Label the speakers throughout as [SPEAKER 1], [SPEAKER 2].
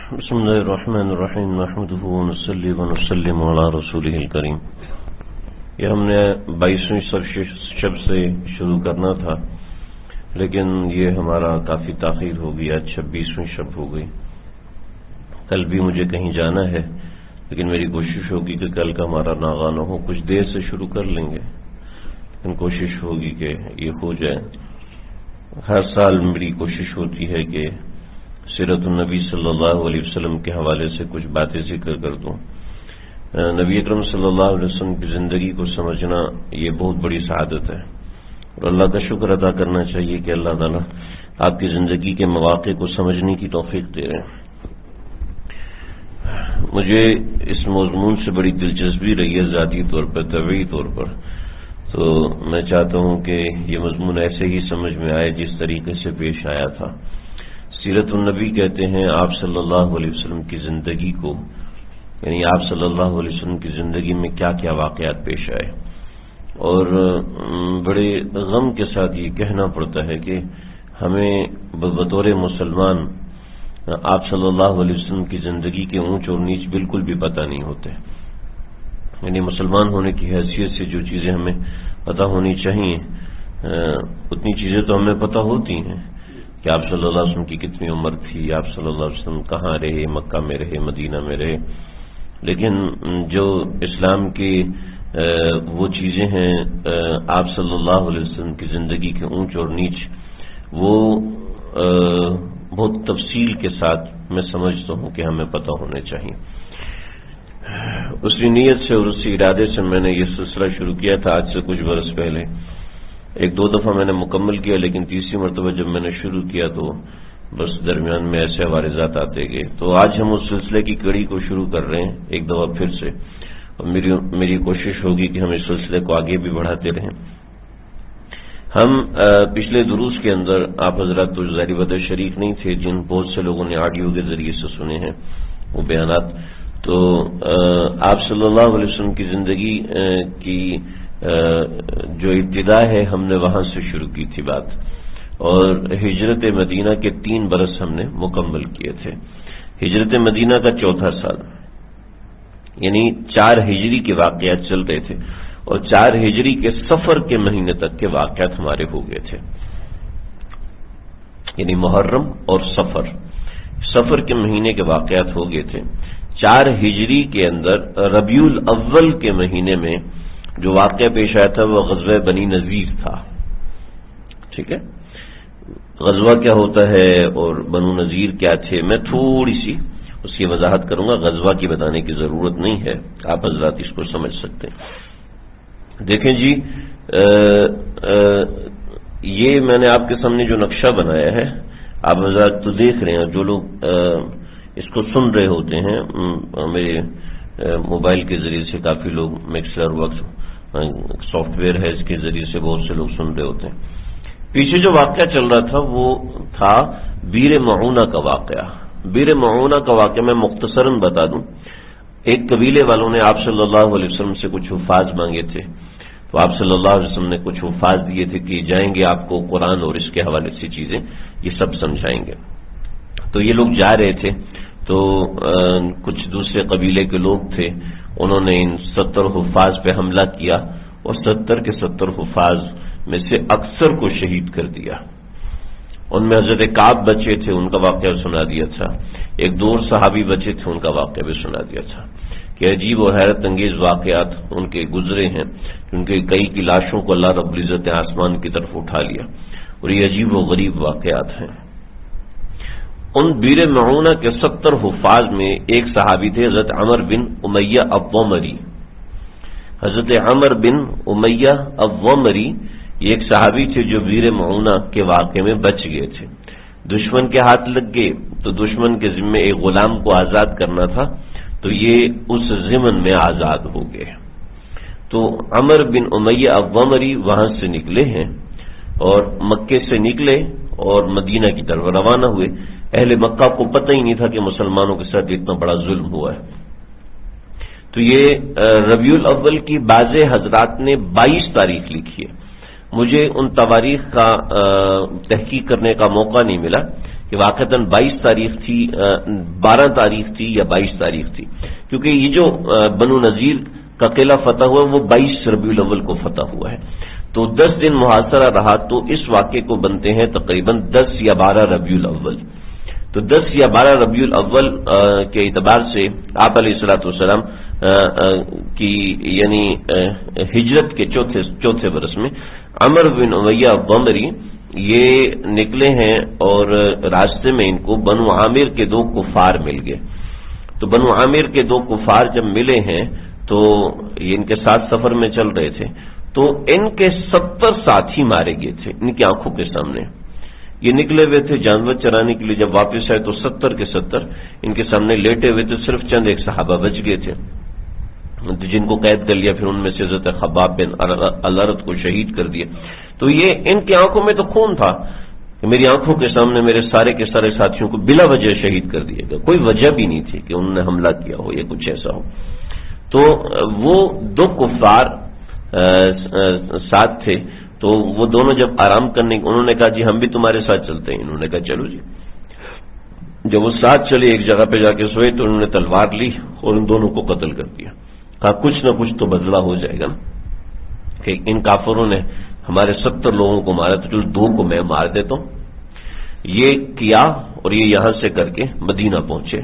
[SPEAKER 1] بسم اللہ الرحمن الرحیم نحمده ونصلی ونسلم علی رسولہ الکریم۔ یہ ہم نے 22ویں شب سے شروع کرنا تھا، لیکن یہ ہمارا کافی تاخیر ہو گیا، 26ویں شب ہو گئی۔ کل بھی مجھے کہیں جانا ہے، لیکن میری کوشش ہوگی کہ کل کا ہمارا ناغہ نہ ہو، کچھ دیر سے شروع کر لیں گے، لیکن کوشش ہوگی کہ یہ ہو جائے۔ ہر سال میری کوشش ہوتی ہے کہ سیرت النبی صلی اللہ علیہ وسلم کے حوالے سے کچھ باتیں ذکر کر دوں۔ نبی اکرم صلی اللہ علیہ وسلم کی زندگی کو سمجھنا یہ بہت بڑی سعادت ہے، اور اللہ کا شکر ادا کرنا چاہیے کہ اللہ تعالیٰ آپ کی زندگی کے مواقع کو سمجھنے کی توفیق دے رہے ہیں۔ مجھے اس مضمون سے بڑی دلچسپی رہی ہے ذاتی طور پر، طبعی طور پر، تو میں چاہتا ہوں کہ یہ مضمون ایسے ہی سمجھ میں آئے جس طریقے سے پیش آیا تھا۔ سیرت النبی کہتے ہیں آپ صلی اللہ علیہ وسلم کی زندگی کو، یعنی آپ صلی اللہ علیہ وسلم کی زندگی میں کیا کیا واقعات پیش آئے، اور بڑے غم کے ساتھ یہ کہنا پڑتا ہے کہ ہمیں بطور مسلمان آپ صلی اللہ علیہ وسلم کی زندگی کے اونچ اور نیچ بالکل بھی پتہ نہیں ہوتے۔ یعنی مسلمان ہونے کی حیثیت سے جو چیزیں ہمیں پتہ ہونی چاہیے، اتنی چیزیں تو ہمیں پتہ ہوتی ہیں کہ آپ صلی اللہ علیہ وسلم کی کتنی عمر تھی، آپ صلی اللہ علیہ وسلم کہاں رہے، مکہ میں رہے، مدینہ میں رہے، لیکن جو اسلام کی وہ چیزیں ہیں آپ صلی اللہ علیہ وسلم کی زندگی کے اونچ اور نیچ، وہ بہت تفصیل کے ساتھ میں سمجھتا ہوں کہ ہمیں پتہ ہونے چاہیے۔ اسی نیت سے اور اسی ارادے سے میں نے یہ سلسلہ شروع کیا تھا آج سے کچھ برس پہلے۔ ایک دو دفعہ میں نے مکمل کیا، لیکن تیسری مرتبہ جب میں نے شروع کیا تو بس درمیان میں ایسے عوارضات آتے گئے۔ تو آج ہم اس سلسلے کی کڑی کو شروع کر رہے ہیں ایک دفعہ پھر سے، اور میری کوشش ہوگی کہ ہم اس سلسلے کو آگے بھی بڑھاتے رہیں۔ ہم پچھلے دروس کے اندر آپ حضرات تو ظاہر بات شریک نہیں تھے، جن بہت سے لوگوں نے آڈیو کے ذریعے سے سنے ہیں وہ بیانات، تو آپ صلی اللہ علیہ وسلم کی زندگی کی جو ابتدا ہے ہم نے وہاں سے شروع کی تھی بات، اور ہجرت مدینہ کے 3 برس ہم نے مکمل کیے تھے۔ ہجرت مدینہ کا 4تھا سال، یعنی 4 ہجری کے واقعات چل رہے تھے، اور 4 ہجری کے سفر کے مہینے تک کے واقعات ہمارے ہو گئے تھے، یعنی محرم اور سفر کے مہینے کے واقعات ہو گئے تھے۔ 4 ہجری کے اندر ربیع الاول کے مہینے میں جو واقعہ پیش آیا تھا وہ غزوہ بنی نذیر تھا۔ ٹھیک ہے، غزوہ کیا ہوتا ہے اور بنو نذیر کیا تھے، میں تھوڑی سی اس کی وضاحت کروں گا، غزوہ کی بتانے کی ضرورت نہیں ہے، آپ حضرات اس کو سمجھ سکتے ہیں۔ دیکھیں جی، یہ میں نے آپ کے سامنے جو نقشہ بنایا ہے، آپ حضرات تو دیکھ رہے ہیں، جو لوگ اس کو سن رہے ہوتے ہیں، میرے موبائل کے ذریعے سے کافی لوگ مکسر وقت سافٹ ویئر ہے، اس کے ذریعے سے بہت سے لوگ سن رہے ہوتے ہیں۔ پیچھے جو واقعہ چل رہا تھا وہ تھا بیر معونہ کا واقعہ۔ بیر معونہ کا واقعہ میں مختصراً بتا دوں، ایک قبیلے والوں نے آپ صلی اللہ علیہ وسلم سے کچھ حفاظ مانگے تھے، تو آپ صلی اللہ علیہ وسلم نے کچھ حفاظ دیے تھے کہ جائیں گے آپ کو قرآن اور اس کے حوالے سے چیزیں یہ سب سمجھائیں گے۔ تو یہ لوگ جا رہے تھے، تو کچھ دوسرے قبیلے کے لوگ تھے، انہوں نے ان 70 حفاظ پہ حملہ کیا، اور 70 کے 70 حفاظ میں سے اکثر کو شہید کر دیا۔ ان میں حضرت کعب بچے تھے، ان کا واقعہ سنا دیا تھا، ایک 2 اور صحابی بچے تھے، ان کا واقعہ بھی سنا دیا تھا کہ عجیب و حیرت انگیز واقعات ان کے گزرے ہیں، ان کے کئی کی لاشوں کو اللہ رب العزت نے آسمان کی طرف اٹھا لیا، اور یہ عجیب و غریب واقعات ہیں۔ ان بیر معونہ کے 70 حفاظ میں ایک صحابی تھے حضرت عمر بن امیہ الضمری۔ حضرت عمر بن امیہ الضمری یہ ایک صحابی تھے جو بیر معونہ کے واقعے میں بچ گئے تھے۔ دشمن کے ہاتھ لگ گئے تو دشمن کے ذمے ایک غلام کو آزاد کرنا تھا، تو یہ اس ضمن میں آزاد ہو گئے۔ تو عمر بن امیہ الضمری وہاں سے نکلے ہیں، اور مکے سے نکلے اور مدینہ کی طرف روانہ ہوئے۔ اہل مکہ کو پتہ ہی نہیں تھا کہ مسلمانوں کے ساتھ اتنا بڑا ظلم ہوا ہے۔ تو یہ ربیع الاول کی بعض حضرات نے 22 تاریخ لکھی ہے، مجھے ان تواریخ کا تحقیق کرنے کا موقع نہیں ملا، کہ واقعتاً 22 تاریخ تھی، 12 تاریخ تھی یا 22 تاریخ تھی، کیونکہ یہ جو بنو نذیر کا قلعہ فتح ہوا وہ 22 ربیع الاول کو فتح ہوا ہے، تو 10 دن محاصرہ رہا، تو اس واقعے کو بنتے ہیں تقریباً 10 یا 12 ربیع الاول۔ تو 10 یا 12 ربیع الاول کے اعتبار سے آپ علیہ الصلوۃ والسلام کی یعنی ہجرت کے چوتھے برس میں عمر بن امیہ الضمری یہ نکلے ہیں، اور راستے میں ان کو بنو عامر کے 2 کفار مل گئے۔ تو بنو عامر کے 2 کفار جب ملے ہیں تو یہ ان کے ساتھ سفر میں چل رہے تھے، تو ان کے 70 ساتھی مارے گئے تھے ان کی آنکھوں کے سامنے۔ یہ نکلے ہوئے تھے جانور چرانے کے لیے، جب واپس آئے تو 70 کے 70 ان کے سامنے لیٹے ہوئے تھے، صرف چند ایک صحابہ بچ گئے تھے جن کو قید کر لیا، پھر ان میں سے حضرت خباب بن الارت کو شہید کر دیا۔ تو یہ ان کی آنکھوں میں تو خون تھا کہ میری آنکھوں کے سامنے میرے سارے کے سارے ساتھیوں کو بلا وجہ شہید کر دیا گیا، کوئی وجہ بھی نہیں تھی کہ انہوں نے حملہ کیا ہو یا کچھ ایسا ہو۔ تو وہ 2 کفار ساتھ تھے، تو وہ دونوں جب آرام کرنے، انہوں نے کہا جی ہم بھی تمہارے ساتھ چلتے ہیں، انہوں نے کہا چلو جی۔ جب وہ ساتھ چلے ایک جگہ پہ جا کے سوئے تو انہوں نے تلوار لی اور ان دونوں کو قتل کر دیا۔ کہا کچھ نہ کچھ تو بدلہ ہو جائے گا نا، کہ ان کافروں نے ہمارے 70 لوگوں کو مارا تو چلو 2 کو میں مار دیتا ہوں۔ یہ کیا اور یہ یہاں سے کر کے مدینہ پہنچے۔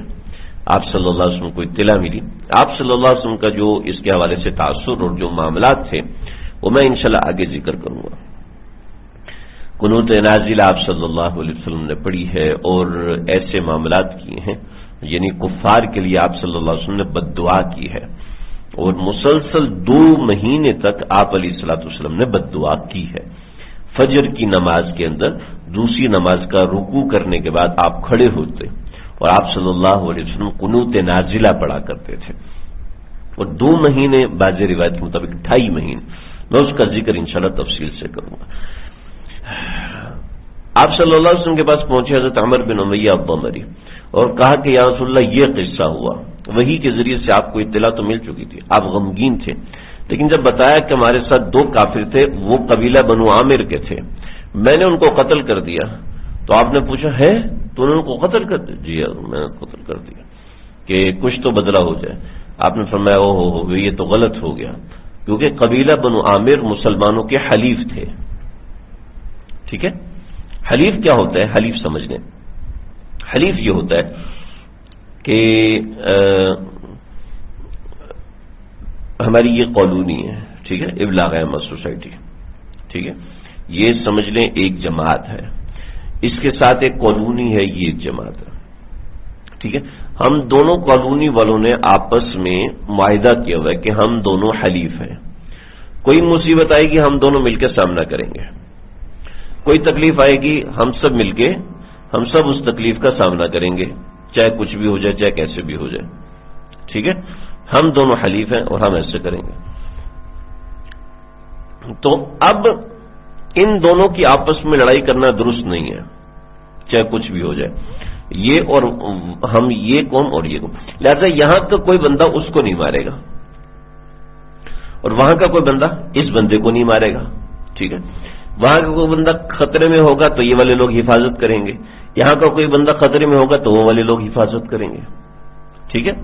[SPEAKER 1] آپ صلی اللہ علیہ وسلم کو اطلاع ملی، آپ صلی اللہ علیہ وسلم کا جو اس کے حوالے سے تاثر اور جو معاملات تھے وہ میں انشاءاللہ آگے ذکر کروں گا۔ قنوت نازلہ آپ صلی اللہ علیہ وسلم نے پڑھی ہے اور ایسے معاملات کیے ہیں، یعنی کفار کے لیے آپ صلی اللہ علیہ وسلم نے بد دعا کی ہے، اور مسلسل 2 مہینے تک آپ علیہ الصلوۃ والسلام نے بد دعا کی ہے۔ فجر کی نماز کے اندر دوسری نماز کا رکوع کرنے کے بعد آپ کھڑے ہوتے اور آپ صلی اللہ علیہ وسلم قنوت نازلہ پڑھا کرتے تھے، اور 2 مہینے بعض روایت کے مطابق 2.5 مہینے، میں اس کا ذکر انشاءاللہ تفصیل سے کروں گا۔ آپ صلی اللہ علیہ وسلم کے پاس پہنچے حضرت عمر بن امیہ الضمری اور کہا کہ یا رسول اللہ یہ قصہ ہوا، وحی کے ذریعے سے آپ کو اطلاع تو مل چکی تھی، آپ غمگین تھے، لیکن جب بتایا کہ ہمارے ساتھ 2 کافر تھے، وہ قبیلہ بنو عامر کے تھے، میں نے ان کو قتل کر دیا، تو آپ نے پوچھا ہے تو انہوں نے ان کو قتل کر دیا؟ جی میں نے قتل کر دیا کہ کچھ تو بدلہ ہو جائے۔ آپ نے فرمایا او ہو یہ تو غلط ہو گیا، کیونکہ قبیلہ بنو عامر مسلمانوں کے حلیف تھے۔ ٹھیک ہے، حلیف کیا ہوتا ہے؟ حلیف سمجھ لیں، حلیف یہ ہوتا ہے کہ ہماری یہ کالونی ہے، ٹھیک ہے، ابلاغ احمد سوسائٹی، ٹھیک ہے، یہ سمجھ لیں ایک جماعت ہے، اس کے ساتھ ایک کالونی ہے، یہ ایک جماعت ہے، ٹھیک ہے۔ ہم دونوں کالونی والوں نے آپس میں معاہدہ کیا ہوا ہے کہ ہم دونوں حلیف ہیں، کوئی مصیبت آئے گی ہم دونوں مل کے سامنا کریں گے، کوئی تکلیف آئے گی ہم سب مل کے ہم سب اس تکلیف کا سامنا کریں گے، چاہے کچھ بھی ہو جائے چاہے کیسے بھی ہو جائے، ٹھیک ہے، ہم دونوں حلیف ہیں اور ہم ایسے کریں گے۔ تو اب ان دونوں کی آپس میں لڑائی کرنا درست نہیں ہے، چاہے کچھ بھی ہو جائے، یہ اور ہم یہ قوم اور یہ قوم، لہذا یہاں کا کوئی بندہ اس کو نہیں مارے گا اور وہاں کا کوئی بندہ اس بندے کو نہیں مارے گا، ٹھیک ہے، وہاں کا کوئی بندہ خطرے میں ہوگا تو یہ والے لوگ حفاظت کریں گے، یہاں کا کوئی بندہ خطرے میں ہوگا تو وہ والے لوگ حفاظت کریں گے، ٹھیک ہے۔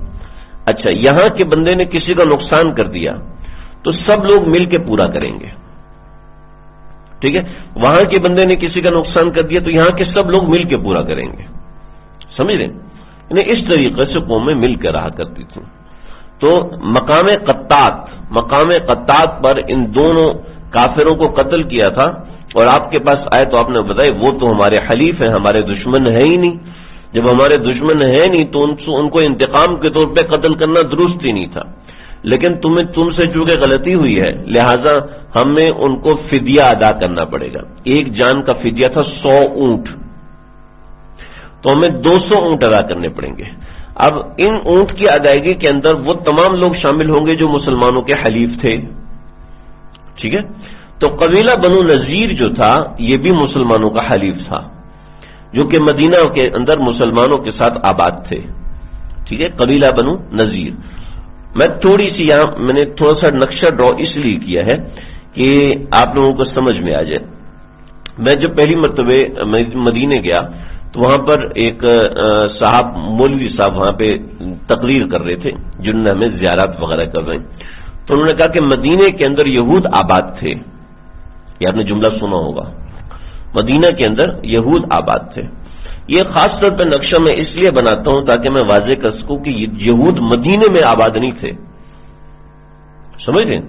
[SPEAKER 1] اچھا، یہاں کے بندے نے کسی کا نقصان کر دیا تو سب لوگ مل کے پورا کریں گے، ٹھیک ہے، وہاں کے بندے نے کسی کا نقصان کر دیا تو یہاں کے سب لوگ مل کے پورا کریں گے، سمجھ رہے ہیں؟ اس طریقے سے قومیں مل کے رہا کرتی تھیں۔ تو مقام قطات پر ان دونوں کافروں کو قتل کیا تھا، اور آپ کے پاس آئے تو آپ نے بتایا وہ تو ہمارے حلیف ہیں، ہمارے دشمن ہیں ہی نہیں، جب ہمارے دشمن ہیں نہیں تو ان کو انتقام کے طور پہ قتل کرنا درست ہی نہیں تھا، لیکن تم سے چونکہ غلطی ہوئی ہے لہذا ہمیں ان کو فدیہ ادا کرنا پڑے گا۔ ایک جان کا فدیہ تھا 100 اونٹ، تو ہمیں 200 اونٹ ادا کرنے پڑیں گے۔ اب ان اونٹ کی ادائیگی کے اندر وہ تمام لوگ شامل ہوں گے جو مسلمانوں کے حلیف تھے، ٹھیک ہے۔ تو قبیلہ بنو نذیر جو تھا یہ بھی مسلمانوں کا حلیف تھا، جو کہ مدینہ کے اندر مسلمانوں کے ساتھ آباد تھے، ٹھیک ہے، قبیلہ بنو نذیر۔ میں تھوڑی سی یہاں میں نے تھوڑا سا نقشہ ڈرا اس لیے کیا ہے کہ آپ لوگوں کو سمجھ میں آ جائے۔ میں جب پہلی مرتبہ مدینے گیا تو تو وہاں پر ایک صاحب مولوی صاحب وہاں پہ تقریر کر رہے تھے، جنہوں نے ہمیں زیارات وغیرہ کر رہے ہیں. تو انہوں نے کہا کہ مدینے کے اندر یہود آباد تھے. یہ آپ نے جملہ سنا ہوگا، مدینہ کے اندر یہود آباد تھے. یہ خاص طور پہ نقشہ میں اس لیے بناتا ہوں تاکہ میں واضح کر سکوں کہ یہود مدینے میں آباد نہیں تھے. سمجھ رہے ہیں؟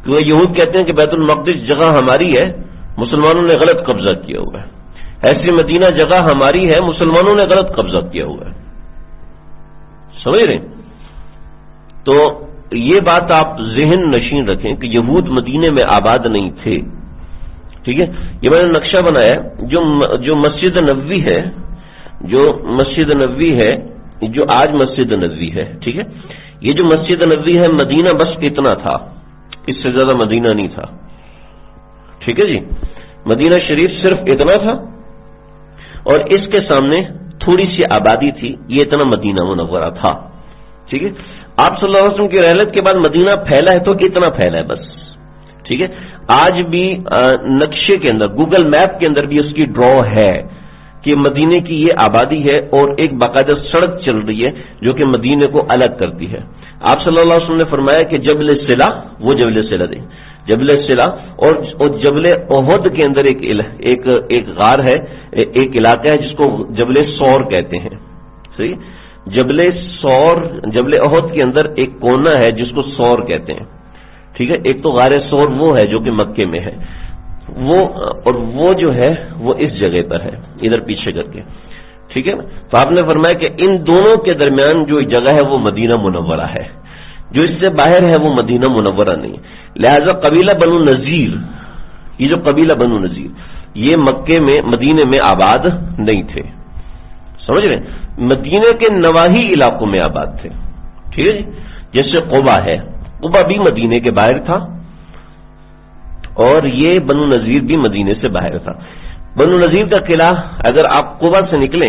[SPEAKER 1] کیونکہ یہود کہتے ہیں کہ بیت المقدس جگہ ہماری ہے، مسلمانوں نے غلط قبضہ کیا ہوا ہے. ایسی مدینہ جگہ ہماری ہے، مسلمانوں نے غلط قبضہ کیا ہوا ہے. سمجھ رہے ہیں؟ تو یہ بات آپ ذہن نشین رکھیں کہ یہود مدینے میں آباد نہیں تھے. ٹھیک ہے، یہ میں نے نقشہ بنایا جو مسجد نبوی ہے، جو آج مسجد نبوی ہے. ٹھیک ہے، یہ جو مسجد نبوی ہے مدینہ بس اتنا تھا، اس سے زیادہ مدینہ نہیں تھا. ٹھیک ہے جی، مدینہ شریف صرف اتنا تھا اور اس کے سامنے تھوڑی سی آبادی تھی، یہ اتنا مدینہ منورہ تھا. ٹھیک ہے، آپ صلی اللہ علیہ وسلم کی رحلت کے بعد مدینہ پھیلا ہے تو اتنا پھیلا ہے بس. ٹھیک ہے، آج بھی نقشے کے اندر، گوگل میپ کے اندر بھی اس کی ڈرا ہے کہ مدینے کی یہ آبادی ہے اور ایک باقاعدہ سڑک چل رہی ہے جو کہ مدینے کو الگ کرتی ہے. آپ صلی اللہ علیہ وسلم نے فرمایا کہ جبل صلہ، وہ جبل صلہ دے، جبل صلہ اور جبل احد کے اندر ایک غار ہے، ایک علاقہ ہے جس کو جبل سور کہتے ہیں. صحیح، جبل احد کے اندر ایک کونا ہے جس کو سور کہتے ہیں. ٹھیک ہے، ایک تو غار سور وہ ہے جو کہ مکے میں ہے، وہ جو ہے وہ اس جگہ پر ہے، ادھر پیچھے کر کے. ٹھیک ہے، تو آپ نے فرمایا کہ ان دونوں کے درمیان جو جگہ ہے وہ مدینہ منورہ ہے، جو اس سے باہر ہے وہ مدینہ منورہ نہیں. لہذا قبیلہ بنو نذیر، یہ جو قبیلہ بنو نذیر، یہ مکے میں، مدینے میں آباد نہیں تھے. سمجھ رہے ہیں؟ مدینے کے نواحی علاقوں میں آباد تھے. ٹھیک ہے جی، جیسے قبا ہے، قبا بھی مدینے کے باہر تھا اور یہ بنو نذیر بھی مدینے سے باہر تھا. بنو نذیر کا قلعہ اگر آپ قبا سے نکلتے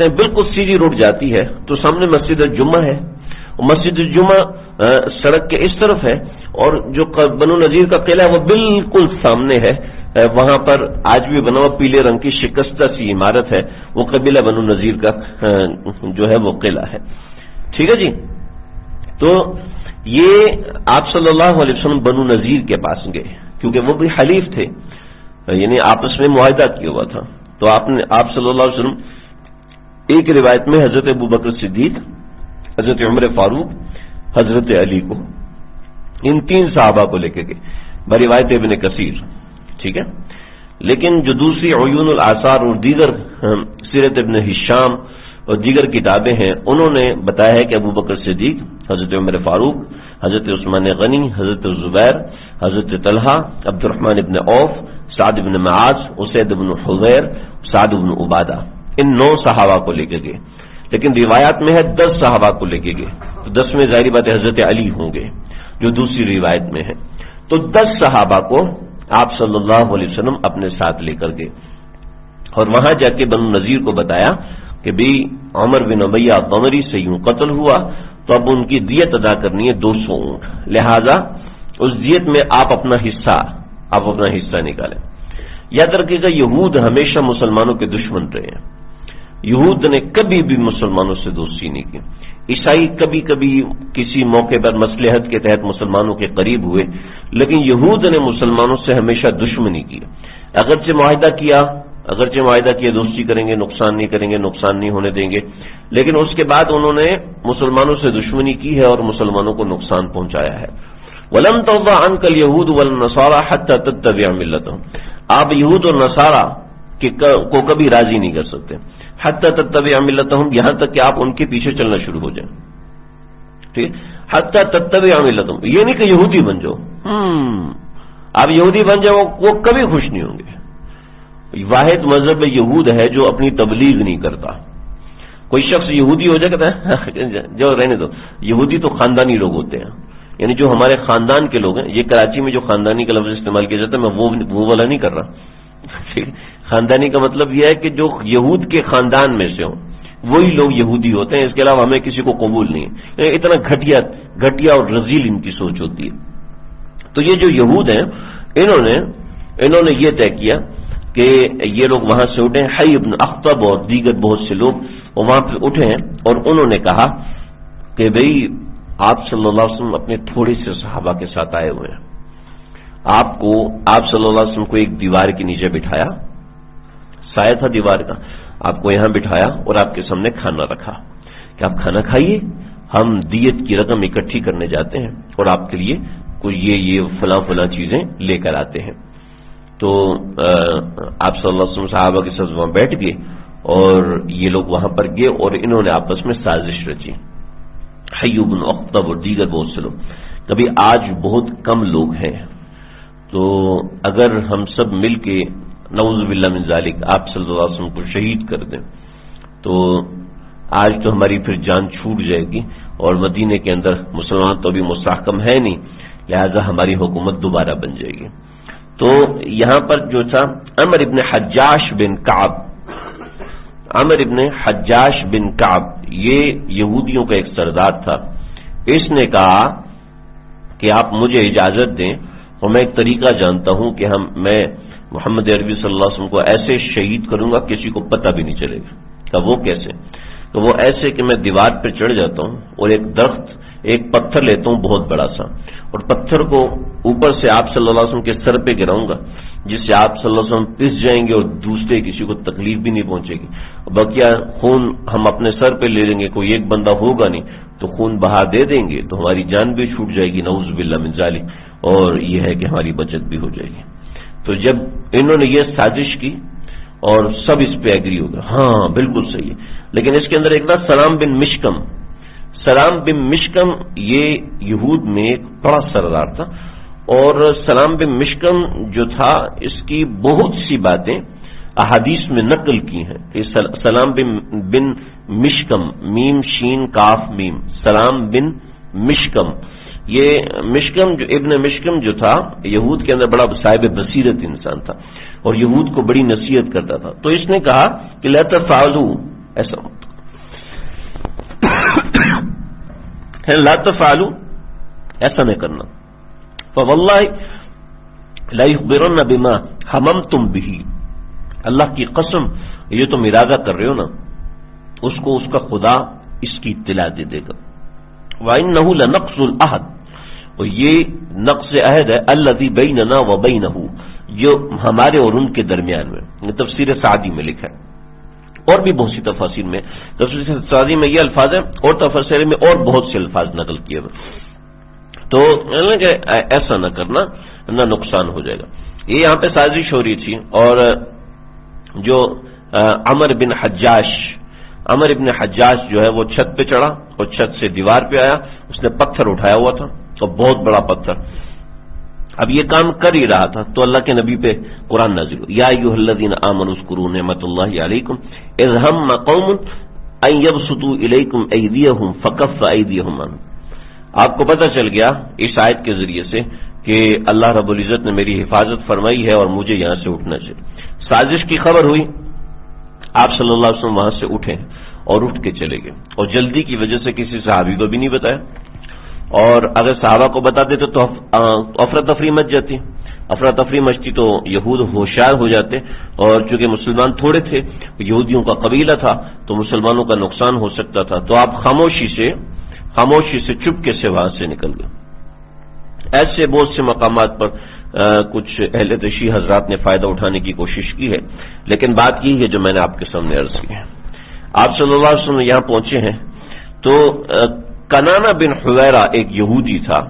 [SPEAKER 1] ہیں بالکل سیدھی روڈ جاتی ہے تو سامنے مسجد الجمعہ ہے. مسجد الجمعہ سڑک کے اس طرف ہے اور جو بنو نذیر کا قلعہ ہے وہ بالکل سامنے ہے. وہاں پر آج بھی بنا ہوا پیلے رنگ کی شکستہ سی عمارت ہے، وہ قبیلہ بنو نذیر کا جو ہے وہ قلعہ ہے. ٹھیک ہے جی، تو یہ آپ صلی اللہ علیہ وسلم بنو نذیر کے پاس گئے کیونکہ وہ بھی حلیف تھے، یعنی آپس میں معاہدہ کیا ہوا تھا. تو آپ صلی اللہ علیہ وسلم ایک روایت میں حضرت ابوبکر صدیق، حضرت عمر فاروق، حضرت علی کو، ان تین صحابہ کو لے کے گئے بروایت ابن کثیر. ٹھیک ہے، لیکن جو دوسری عیون الاثار اور دیگر سیرت ابن ہشام اور دیگر کتابیں ہیں انہوں نے بتایا ہے کہ ابوبکر صدیق، حضرت عمر فاروق، حضرت عثمان غنی، حضرت زبیر، حضرت طلحہ، عبد الرحمن ابن عوف، سعد ابن معاذ، اسید ابن حضیر، سعد ابن عبادہ، ان 9 صحابہ کو لے کے گئے. لیکن روایات میں ہے 10 صحابہ کو لے کے گئے، تو 10 میں ظاہری بات ہے حضرت علی ہوں گے جو دوسری روایت میں ہے. تو 10 صحابہ کو آپ صلی اللہ علیہ وسلم اپنے ساتھ لے کر گئے اور وہاں جا کے بنو نذیر کو بتایا کہ بھی عمر بن امیہ ضمری سے یوں قتل ہوا تو اب ان کی دیت ادا کرنی ہے 200 اونٹ، لہذا اس دیت میں آپ اپنا حصہ نکالیں. یاد رکھیے گا یہود ہمیشہ مسلمانوں کے دشمن رہے ہیں. یہود نے کبھی بھی مسلمانوں سے دوستی نہیں کی. عیسائی کبھی کبھی کسی موقع پر مصلحت کے تحت مسلمانوں کے قریب ہوئے، لیکن یہود نے مسلمانوں سے ہمیشہ دشمنی کی. اگرچہ معاہدہ کیا دوستی کریں گے، نقصان نہیں کریں گے، نقصان نہیں ہونے دیں گے، لیکن اس کے بعد انہوں نے مسلمانوں سے دشمنی کی ہے اور مسلمانوں کو نقصان پہنچایا ہے. وَلَن تَرْضَىٰ عَنكَ الْيَهُودُ وَالنَّصَارَىٰ حَتَّىٰ تَتَّبِعَ مِلَّتَهُمْ، آپ یہود اور نصارہ کو کبھی راضی نہیں کر سکتے. حتی تتبع ملتہم، یہاں تک کہ آپ ان کے پیچھے چلنا شروع ہو جائیں. ٹھیک، حتی تتبع ملتہم، یہ نہیں کہ یہودی بن جاؤ. آپ یہودی بن جاؤ وہ کبھی خوش نہیں ہوں گے. واحد مذہب یہود ہے جو اپنی تبلیغ نہیں کرتا. کوئی شخص یہودی ہو جائے کہتا ہے جو رہنے دو. یہودی تو خاندانی لوگ ہوتے ہیں، یعنی جو ہمارے خاندان کے لوگ ہیں. یہ کراچی میں جو خاندانی کا لفظ استعمال کیا جاتا ہے میں وہ والا نہیں کر رہا. خاندانی کا مطلب یہ ہے کہ جو یہود کے خاندان میں سے ہوں وہی لوگ یہودی ہوتے ہیں، اس کے علاوہ ہمیں کسی کو قبول نہیں. اتنا گھٹیا اور رذیل ان کی سوچ ہوتی ہے. تو یہ جو یہود ہیں انہوں نے یہ طے کیا کہ یہ لوگ وہاں سے اٹھے، حی ابن اخطب اور دیگر بہت سے لوگ وہ وہاں پہ اٹھے ہیں، اور انہوں نے کہا کہ بھئی آپ صلی اللہ علیہ وسلم اپنے تھوڑے سے صحابہ کے ساتھ آئے ہوئے ہیں، آپ صلی اللہ علیہ وسلم کو ایک دیوار کے نیچے بٹھایا، سایہ تھا دیوار کا، آپ کو یہاں بٹھایا اور آپ کے سامنے کھانا رکھا کہ آپ کھانا کھائیے، ہم دیت کی رقم اکٹھی کرنے جاتے ہیں اور آپ کے لیے کوئی یہ فلاں چیزیں لے کر آتے ہیں۔ تو آپ صلی اللہ علیہ وسلم صحابہ کے ساتھ وہاں بیٹھ گئے اور یہ لوگ وہاں پر گئے اور انہوں نے آپس میں سازش رچی، حی بن اخطب اور دیگر بہت سے لوگ۔ کبھی آج بہت کم لوگ ہیں، تو اگر ہم سب مل کے نعوذ باللہ من ذالک آپ صلی اللہ علیہ وسلم کو شہید کر دیں تو آج تو ہماری پھر جان چھوٹ جائے گی، اور مدینے کے اندر مسلمان تو ابھی مستحکم ہے نہیں، لہذا ہماری حکومت دوبارہ بن جائے گی۔ تو یہاں پر جو تھا عمر ابن حجاش بن کعب یہ یہودیوں کا ایک سردار تھا، اس نے کہا کہ آپ مجھے اجازت دیں اور میں ایک طریقہ جانتا ہوں کہ میں محمد عربی صلی اللہ علیہ وسلم کو ایسے شہید کروں گا کسی کو پتہ بھی نہیں چلے گا۔ کہ وہ کیسے؟ تو وہ ایسے کہ میں دیوار پہ چڑھ جاتا ہوں اور ایک پتھر لیتا ہوں بہت بڑا سا، اور پتھر کو اوپر سے آپ صلی اللہ علیہ وسلم کے سر پہ گراؤں گا، جس سے آپ صلی اللہ علیہ وسلم پس جائیں گے اور دوسرے کسی کو تکلیف بھی نہیں پہنچے گی، بقیہ خون ہم اپنے سر پہ لے لیں گے، کوئی ایک بندہ ہوگا نہیں تو خون بہا دے دیں گے تو ہماری جان بھی چھوٹ جائے گی، نعوذ باللہ من ذالک، اور یہ ہے کہ ہماری بچت بھی ہو جائے گی۔ تو جب انہوں نے یہ سازش کی اور سب اس پہ ایگری ہو گئے، ہاں بالکل صحیح ہے، لیکن اس کے اندر ایک نا سلام بن مشکم یہ یہود میں ایک بڑا سردار تھا، اور سلام بن مشکم جو تھا اس کی بہت سی باتیں احادیث میں نقل کی ہیں کہ سلام بن مشکم، میم شین کاف میم، سلام بن مشکم، یہ ابن مشکم جو تھا یہود کے اندر بڑا صاحب بصیرت انسان تھا اور یہود کو بڑی نصیحت کرتا تھا۔ تو اس نے کہا کہ لا تفعلوا، ایسا لا تفعلوا، ایسا نہیں کرنا، فواللہ لا یخبرن بما حممتم به، اللہ کی قسم یہ تم ارادہ کر رہے ہو نا اس کا خدا اس کی اطلاع دے دے گا۔ وَإِنَّهُ لَنَقْصُ الْعَهْدِ، اور یہ نقص عہد ہے الذی بیننا وبینہ، جو ہمارے اور ان کے درمیان میں، تفسیر سعدی میں لکھا ہے، اور بھی بہت سی تفاسیر میں، تفسیر سعدی میں یہ الفاظ ہیں اور تفسیر میں اور بہت سے الفاظ نقل کیے ہوئے، تو ایسا نہ کرنا نہ نقصان ہو جائے گا۔ یہ یہاں پہ سازش ہو رہی تھی، اور جو عمر بن حجاج جو ہے وہ چھت پہ چڑھا اور چھت سے دیوار پہ آیا، اس نے پتھر اٹھایا ہوا تھا اور بہت بڑا پتھر، اب یہ کام کر ہی رہا تھا تو اللہ کے نبی پہ قرآن نازل ہوا، یا ایھا الذین آمنوا اذکروا نعمت اللہ علیکم اذ ہم قوم ان یبسطوا الیکم ایدیہم فکف ایدیہم عنکم۔ آپ کو پتہ چل گیا اس آیت کے ذریعے سے کہ اللہ رب العزت نے میری حفاظت فرمائی ہے اور مجھے یہاں سے اٹھنا چاہیے۔ سازش کی خبر ہوئی، آپ صلی اللہ علیہ وسلم وہاں سے اٹھے اور اٹھ کے چلے گئے، اور جلدی کی وجہ سے کسی صحابی کو بھی نہیں بتایا، اور اگر صحابہ کو بتا دیتے تو افراتفری مچ جاتی، افراتفری مچتی تو یہود ہوشیار ہو جاتے، اور چونکہ مسلمان تھوڑے تھے، یہودیوں کا قبیلہ تھا تو مسلمانوں کا نقصان ہو سکتا تھا، تو آپ خاموشی سے چپکے سے وہاں سے نکل گئے۔ ایسے بہت سے مقامات پر کچھ اہل تشیع حضرات نے فائدہ اٹھانے کی کوشش کی ہے، لیکن بات یہ ہے جو میں نے آپ کے سامنے عرض کی ہے۔ آپ صلی اللہ علیہ وسلم یہاں پہنچے ہیں تو کنانہ بن حویرہ ایک یہودی تھا،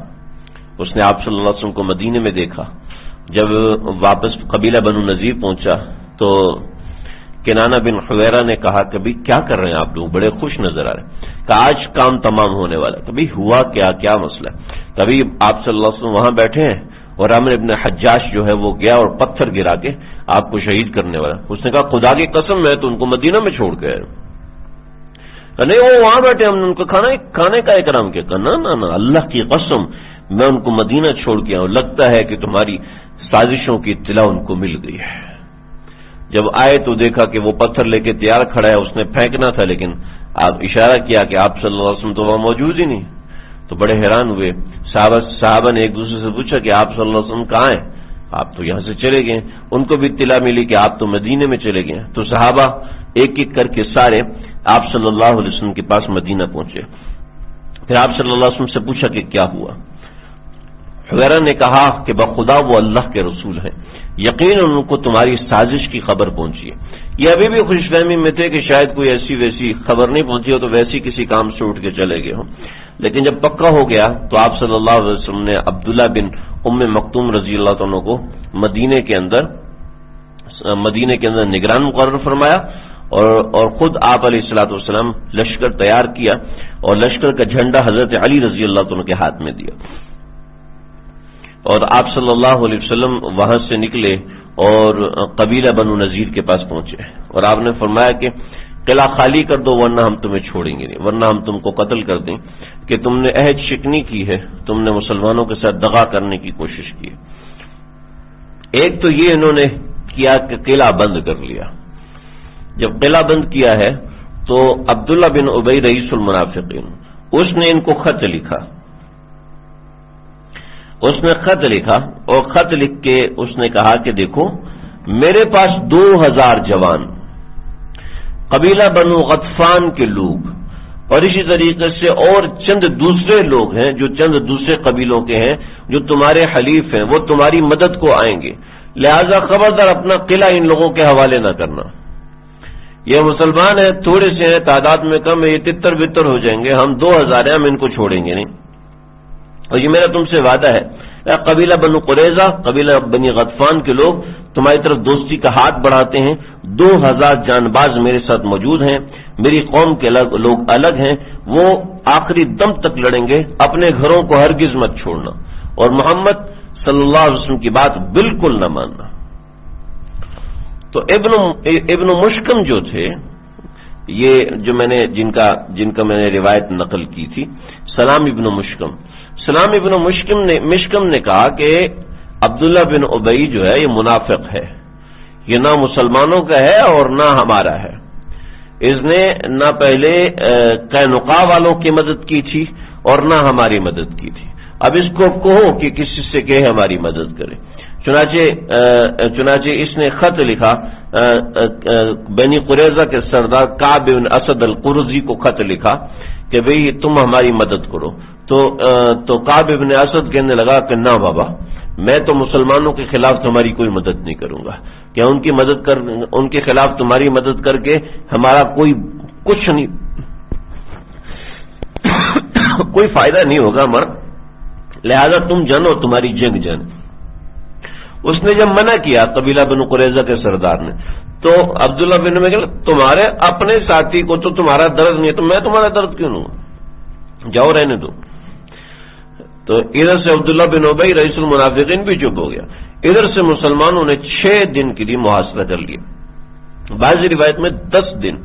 [SPEAKER 1] اس نے آپ صلی اللہ علیہ وسلم کو مدینے میں دیکھا، جب واپس قبیلہ بنو نذیر پہنچا تو کنانہ بن حویرہ نے کہا کہ بھئی کیا کر رہے ہیں آپ لوگ، بڑے خوش نظر آ رہے ہیں، کہ آج کام تمام ہونے والا ہے۔ کبھی ہوا کیا مسئلہ ہے؟ کبھی آپ صلی اللہ علیہ وسلم وہاں بیٹھے ہیں اور عامر ابن حجاج جو ہے وہ گیا اور پتھر گرا کے آپ کو شہید کرنے والا، اس نے کہا خدا کی قسم میں تو ان کو مدینہ میں چھوڑ کے آیا، نہیں وہ وہاں بیٹھے ہم نے ان کو کھانے کا اکرام کیا، نہ اللہ کی قسم میں ان کو مدینہ چھوڑ کے آؤں، لگتا ہے کہ تمہاری سازشوں کی اطلاع ان کو مل گئی ہے۔ جب آئے تو دیکھا کہ وہ پتھر لے کے تیار کھڑا ہے، اس نے پھینکنا تھا لیکن آپ اشارہ کیا کہ آپ صلی اللہ علیہ وسلم تو وہاں موجود ہی نہیں، تو بڑے حیران ہوئے۔ صحابہ نے ایک دوسرے سے پوچھا کہ آپ صلی اللہ علیہ وسلم کہاں ہیں؟ آپ تو یہاں سے چلے گئے. ان کو بھی اطلاع ملی کہ آپ تو مدینے میں چلے گئے. تو صحابہ ایک ایک کر کے سارے آپ صلی اللہ علیہ وسلم کے پاس مدینہ پہنچے. پھر آپ صلی اللہ علیہ وسلم سے پوچھا کہ کیا ہوا. حویرہ نے کہا کہ بخدا وہ اللہ کے رسول ہیں, یقیناً ان کو تمہاری سازش کی خبر پہنچی ہے. یہ ابھی بھی خوش فہمی میں تھے کہ شاید کوئی ایسی ویسی خبر نہیں پہنچی ہو تو ویسی کسی کام سے اٹھ کے چلے گئے ہوں. لیکن جب پکا ہو گیا تو آپ صلی اللہ علیہ وسلم نے عبداللہ بن ام مکتوم رضی اللہ عنہ کو مدینے کے اندر نگران مقرر فرمایا اور خود آپ علیہ الصلوۃ والسلام لشکر تیار کیا اور لشکر کا جھنڈا حضرت علی رضی اللہ عنہ کے ہاتھ میں دیا. اور آپ صلی اللہ علیہ وسلم وہاں سے نکلے اور قبیلہ بنو نذیر کے پاس پہنچے اور آپ نے فرمایا کہ قلعہ خالی کر دو ورنہ ہم تمہیں چھوڑیں گے نہیں, ورنہ ہم تم کو قتل کر دیں کہ تم نے عہد شکنی کی ہے, تم نے مسلمانوں کے ساتھ دغا کرنے کی کوشش کی. ایک تو یہ انہوں نے کیا کہ قلعہ بند کر لیا. جب قلعہ بند کیا ہے تو عبداللہ بن ابی رئیس المنافقین اس نے ان کو خط لکھا. اس نے خط لکھا اور خط لکھ کے اس نے کہا کہ دیکھو میرے پاس 2000 جوان قبیلہ بنو غطفان کے لوگ اور اسی طریقے سے اور چند دوسرے لوگ ہیں جو چند دوسرے قبیلوں کے ہیں جو تمہارے حلیف ہیں, وہ تمہاری مدد کو آئیں گے. لہذا خبردار اپنا قلعہ ان لوگوں کے حوالے نہ کرنا. یہ مسلمان ہیں, تھوڑے سے ہیں, تعداد میں کم ہے, یہ تتر بتر ہو جائیں گے, ہم 2000 ہیں, ہم ان کو چھوڑیں گے نہیں. اور یہ میرا تم سے وعدہ ہے قبیلہ بنو قریظہ قبیلہ بنی غطفان کے لوگ تمہاری طرف دوستی کا ہاتھ بڑھاتے ہیں. 2000 جان باز میرے ساتھ موجود ہیں, میری قوم کے لوگ الگ ہیں, وہ آخری دم تک لڑیں گے, اپنے گھروں کو ہرگز مت چھوڑنا اور محمد صلی اللہ علیہ وسلم کی بات بالکل نہ ماننا. تو ابن مشکم جو تھے, یہ جو میں نے جن کا میں نے روایت نقل کی تھی, سلام ابن مشکم نے کہا کہ عبداللہ بن ابی جو ہے یہ منافق ہے, یہ نہ مسلمانوں کا ہے اور نہ ہمارا ہے. اس نے نہ پہلے قینقاع والوں کی مدد کی تھی اور نہ ہماری مدد کی تھی. اب اس کو کہو کہ کسی سے کہ ہماری مدد کرے. چنانچہ اس نے خط لکھا بنی قریظہ کے سردار کعب بن اسد القرظی کو خط لکھا کہ بھئی تم ہماری مدد کرو. تو کعب بن اسد کہنے لگا کہ نہ بابا, میں تو مسلمانوں کے خلاف تمہاری کوئی مدد نہیں کروں گا, کہ ان کے خلاف تمہاری مدد کر کے ہمارا کچھ نہیں کوئی فائدہ نہیں ہوگا ہمارا, لہذا تم جنو, تمہاری جنگ جن. اس نے جب منع کیا قبیلہ بنو قریظہ کے سردار نے, تو عبداللہ بن ابی کہ تمہارے اپنے ساتھی کو تو تمہارا درد نہیں ہے تو میں تمہارا درد کیوں لوں, جاؤ رہنے دو. تو ادھر سے عبداللہ بن ابی رئیس المنافقین بھی چپ ہو گیا. ادھر سے مسلمانوں نے 6 دن کے لیے محاصرہ کر لیا. بعض روایت میں 10 دن,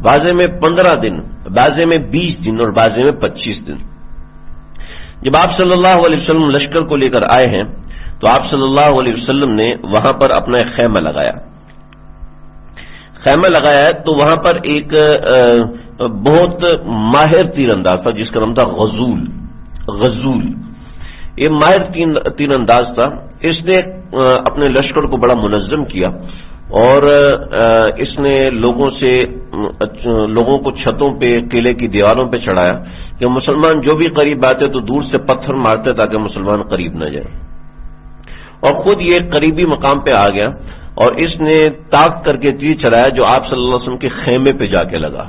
[SPEAKER 1] بعض میں 15 دن, بعض میں 20 دن اور بعض میں 25 دن. جب آپ صلی اللہ علیہ وسلم لشکر کو لے کر آئے ہیں تو آپ صلی اللہ علیہ وسلم نے وہاں پر اپنا ایک خیمہ لگایا ہے. تو وہاں پر ایک بہت ماہر تیر انداز تھا جس کا نام تھا غزول. یہ ماہر تیر انداز تھا. اس نے اپنے لشکر کو بڑا منظم کیا اور اس نے لوگوں کو چھتوں پہ, قلعے کی دیواروں پہ چڑھایا کہ مسلمان جو بھی قریب آتے تو دور سے پتھر مارتے تاکہ مسلمان قریب نہ جائے, اور خود یہ قریبی مقام پہ آ گیا اور اس نے طاق کر کے تیر چلایا جو آپ صلی اللہ علیہ وسلم کے خیمے پہ جا کے لگا.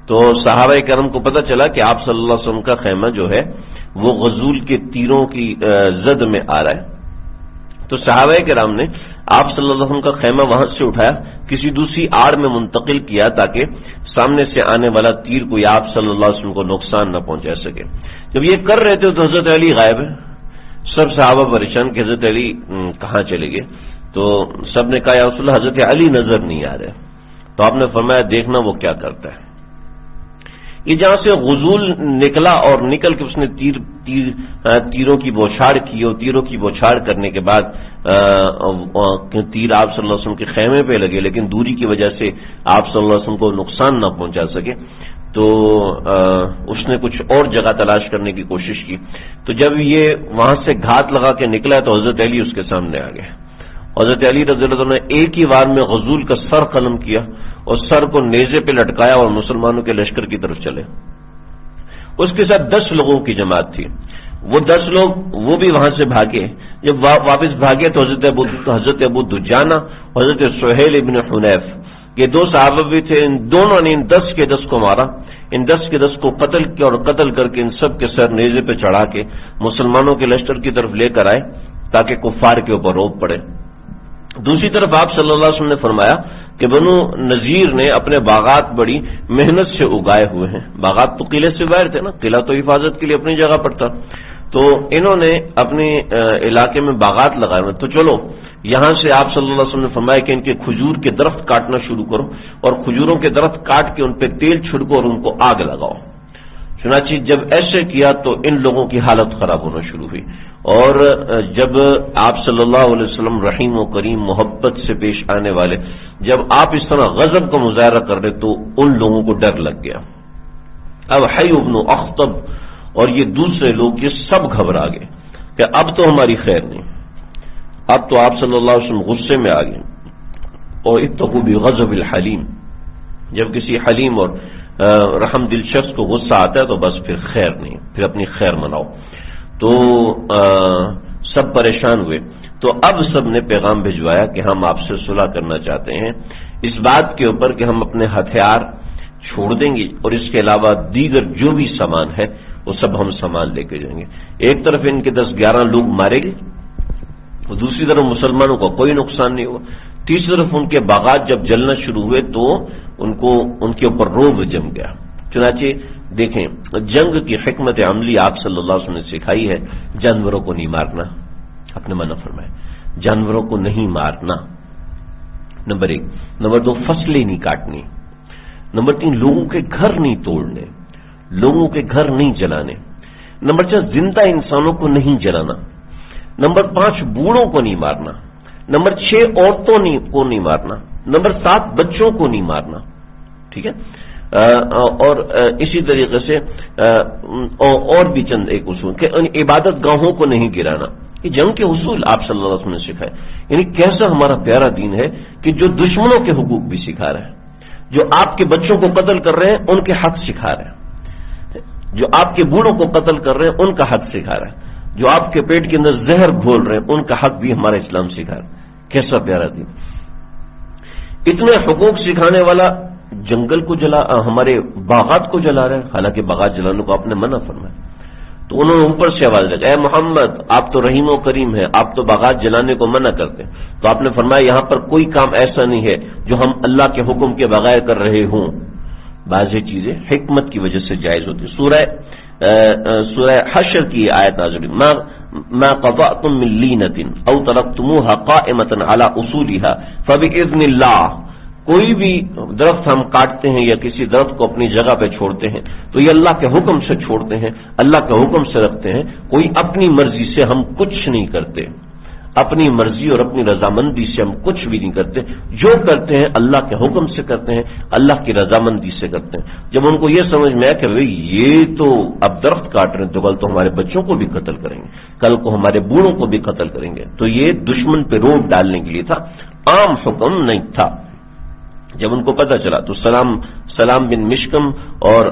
[SPEAKER 1] تو صحابہ کرام کو پتہ چلا کہ آپ صلی اللہ علیہ وسلم کا خیمہ جو ہے وہ غزول کے تیروں کی زد میں آ رہا ہے. تو صحابہ کرام نے آپ صلی اللہ علیہ وسلم کا خیمہ وہاں سے اٹھایا, کسی دوسری آڑ میں منتقل کیا تاکہ سامنے سے آنے والا تیر کوئی آپ صلی اللہ علیہ وسلم کو نقصان نہ پہنچا سکے. جب یہ کر رہے تھے تو حضرت علی غائب ہے. سب صحابہ پریشان کہ حضرت علی کہاں چلے گئے. تو سب نے کہا یا رسول اللہ حضرت علی نظر نہیں آ رہے. تو آپ نے فرمایا دیکھنا وہ کیا کرتا ہے. یہ جہاں سے غزول نکلا اور نکل کے اس نے تیروں کی بوچھاڑ کی, اور تیروں کی بوچھاڑ کرنے کے بعد تیر آپ صلی اللہ علیہ وسلم کے خیمے پہ لگے لیکن دوری کی وجہ سے آپ صلی اللہ علیہ وسلم کو نقصان نہ پہنچا سکے. تو اس نے کچھ اور جگہ تلاش کرنے کی کوشش کی، تو جب یہ وہاں سے گھات لگا کے نکلا تو حضرت علی اس کے سامنے آ گئے۔ حضرت علی رضی اللہ عنہ نے ایک ہی وار میں غزول کا سر قلم کیا اور سر کو نیزے پہ لٹکایا اور مسلمانوں کے لشکر کی طرف چلے۔ اس کے ساتھ 10 لوگوں کی جماعت تھی، وہ 10 لوگ وہ بھی وہاں سے بھاگے۔ جب واپس بھاگے تو حضرت ابو دجانہ، حضرت سہیل ابن حنیف، یہ 2 صحابہ بھی تھے، ان دونوں نے ان 10 کے 10 کو مارا، ان 10 کے 10 کو قتل کیا اور قتل کر کے ان سب کے سر نیزے پہ چڑھا کے مسلمانوں کے لشکر کی طرف لے کر آئے تاکہ کفار کے اوپر روب پڑے۔ دوسری طرف آپ صلی اللہ علیہ وسلم نے فرمایا کہ بنو نذیر نے اپنے باغات بڑی محنت سے اگائے ہوئے ہیں، باغات تو قلعے سے باہر تھے نا، قلعہ تو حفاظت کے لیے اپنی جگہ پر تھا، تو انہوں نے اپنے علاقے میں باغات لگائے ہوئے، تو چلو یہاں سے آپ صلی اللہ علیہ وسلم نے فرمایا کہ ان کے کھجور کے درخت کاٹنا شروع کرو اور کھجوروں کے درخت کاٹ کے ان پہ تیل چھڑکو اور ان کو آگ لگاؤ۔ چنانچہ جب ایسے کیا تو ان لوگوں کی حالت خراب ہونا شروع ہوئی، اور جب آپ صلی اللہ علیہ وسلم رحیم و کریم محبت سے پیش آنے والے، جب آپ اس طرح غضب کا مظاہرہ کر رہے تو ان لوگوں کو ڈر لگ گیا۔ اب حی ابن اخطب اور یہ دوسرے لوگ یہ سب گھبرا گئے کہ اب تو ہماری خیر نہیں، اب تو آپ صلی اللہ علیہ وسلم غصے میں آ گئے۔ اور اتقوا بغضب الحلیم، جب کسی حلیم اور رحم دل شخص کو غصہ آتا ہے تو بس پھر خیر نہیں، پھر اپنی خیر مناؤ۔ تو سب پریشان ہوئے، تو اب سب نے پیغام بھجوایا کہ ہم آپ سے صلح کرنا چاہتے ہیں اس بات کے اوپر کہ ہم اپنے ہتھیار چھوڑ دیں گے اور اس کے علاوہ دیگر جو بھی سامان ہے وہ سب ہم سامان لے کے جائیں گے۔ ایک طرف ان کے 10-11 لوگ مارے گئے اور دوسری طرف مسلمانوں کا کوئی نقصان نہیں ہوا، تیسری طرف ان کے باغات جب جلنا شروع ہوئے تو ان کے اوپر روب جم گیا۔ چنانچہ دیکھیں جنگ کی حکمت عملی آپ صلی اللہ علیہ وسلم نے سکھائی ہے، جانوروں کو نہیں مارنا، آپ نے منع فرمایا جانوروں کو نہیں مارنا، نمبر 1۔ نمبر 2 فصلیں نہیں کاٹنی، نمبر 3 لوگوں کے گھر نہیں توڑنے، لوگوں کے گھر نہیں جلانے، نمبر 4 زندہ انسانوں کو نہیں جلانا، نمبر 5 بوڑھوں کو نہیں مارنا، نمبر 6 عورتوں کو نہیں مارنا، نمبر 7 بچوں کو نہیں مارنا، ٹھیک ہے، اور اسی طریقے سے اور بھی چند ایک اصول کہ عبادت گاہوں کو نہیں گرانا، یہ جنگ کے اصول آپ صلی اللہ علیہ وسلم نے سکھائے۔ یعنی کیسا ہمارا پیارا دین ہے کہ جو دشمنوں کے حقوق بھی سکھا رہا ہے، جو آپ کے بچوں کو قتل کر رہے ہیں ان کے حق سکھا رہے ہیں، جو آپ کے بوڑھوں کو قتل کر رہے ہیں ان کا حق سکھا رہا ہے، جو آپ کے پیٹ کے اندر زہر گھول رہے ہیں ان کا حق بھی ہمارا اسلام سکھا رہا ہے۔ کیسا پیارا دین، اتنے حقوق سکھانے والا جنگل کو ہمارے باغات کو جلا رہے ہیں، حالانکہ باغات جلانے کو آپ نے منع فرمایا۔ تو انہوں نے اوپر سے آواز لگائی اے محمد آپ تو رحیم و کریم ہیں، آپ تو باغات جلانے کو منع کرتے ہیں، تو آپ نے فرمایا یہاں پر کوئی کام ایسا نہیں ہے جو ہم اللہ کے حکم کے بغیر کر رہے ہوں۔ بعض چیزیں حکمت کی وجہ سے جائز ہوتی۔ سورہ حشر کی آیت نازل ما قطعتم من لینۃ او ترکتموها قائمۃ علی اصولها فباذن اللہ، کوئی بھی درخت ہم کاٹتے ہیں یا کسی درخت کو اپنی جگہ پہ چھوڑتے ہیں تو یہ اللہ کے حکم سے چھوڑتے ہیں، اللہ کے حکم سے رکھتے ہیں، کوئی اپنی مرضی سے ہم کچھ نہیں کرتے، اپنی مرضی اور اپنی رضامندی سے ہم کچھ بھی نہیں کرتے، جو کرتے ہیں اللہ کے حکم سے کرتے ہیں، اللہ کی رضامندی سے کرتے ہیں۔ جب ان کو یہ سمجھ میں آیا کہ بھئی یہ تو اب درخت کاٹ رہے ہیں تو کل تو ہمارے بچوں کو بھی قتل کریں گے، کل کو ہمارے بوڑھوں کو بھی قتل کریں گے، تو یہ دشمن پہ روب ڈالنے کے لیے تھا، عام حکم نہیں تھا۔ جب ان کو پتہ چلا تو سلام بن مشکم اور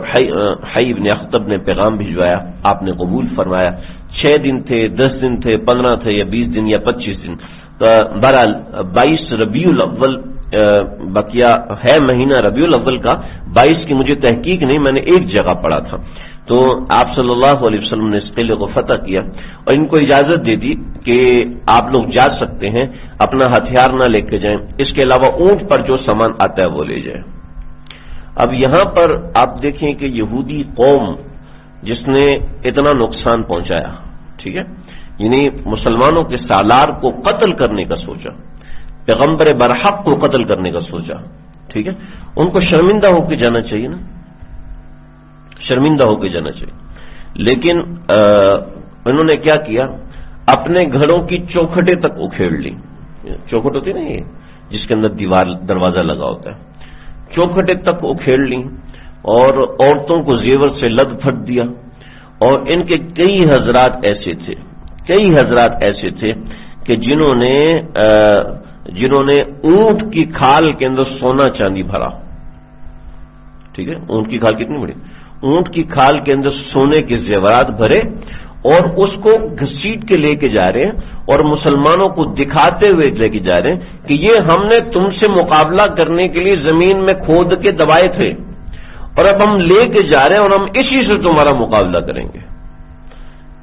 [SPEAKER 1] حی بن اخطب نے پیغام بھجوایا، آپ نے قبول فرمایا۔ 6 دن تھے، 10 دن تھے، 15 تھے یا 20 دن یا 25 دن، بہرحال 22 ربیع الاول بقیہ ہے مہینہ ربیع الاول کا، 22 کی مجھے تحقیق نہیں، میں نے ایک جگہ پڑھا تھا، تو آپ صلی اللہ علیہ وسلم نے اس قلعے کو فتح کیا اور ان کو اجازت دے دی کہ آپ لوگ جا سکتے ہیں، اپنا ہتھیار نہ لے کے جائیں، اس کے علاوہ اونٹ پر جو سامان آتا ہے وہ لے جائیں۔ اب یہاں پر آپ دیکھیں کہ یہودی قوم جس نے اتنا نقصان پہنچایا، ٹھیک ہے، یعنی مسلمانوں کے سالار کو قتل کرنے کا سوچا، پیغمبر برحق کو قتل کرنے کا سوچا، ٹھیک ہے، ان کو شرمندہ ہو کے جانا چاہیے نا، شرمندہ ہو کے جانا چاہیے، لیکن انہوں نے کیا کیا، اپنے گھروں کی چوکھٹیں تک اکھیڑ لی، چوکھٹ ہوتی نا یہ جس کے اندر دروازہ لگا ہوتا ہے، چوکھٹیں تک اکھیڑ لی اور عورتوں کو زیور سے لد پھٹ دیا. اور ان کے کئی حضرات ایسے تھے کہ جنہوں نے اونٹ کی کھال کے اندر سونا چاندی بھرا. ٹھیک ہے، اونٹ کی کھال کتنی بڑی؟ اونٹ کی کھال کے اندر سونے کے زیورات بھرے اور اس کو گھسیٹ کے لے کے جا رہے ہیں اور مسلمانوں کو دکھاتے ہوئے لے کے جا رہے ہیں کہ یہ ہم نے تم سے مقابلہ کرنے کے لیے زمین میں کھود کے دبائے تھے اور اب ہم لے کے جا رہے ہیں اور ہم اسی سے تمہارا مقابلہ کریں گے.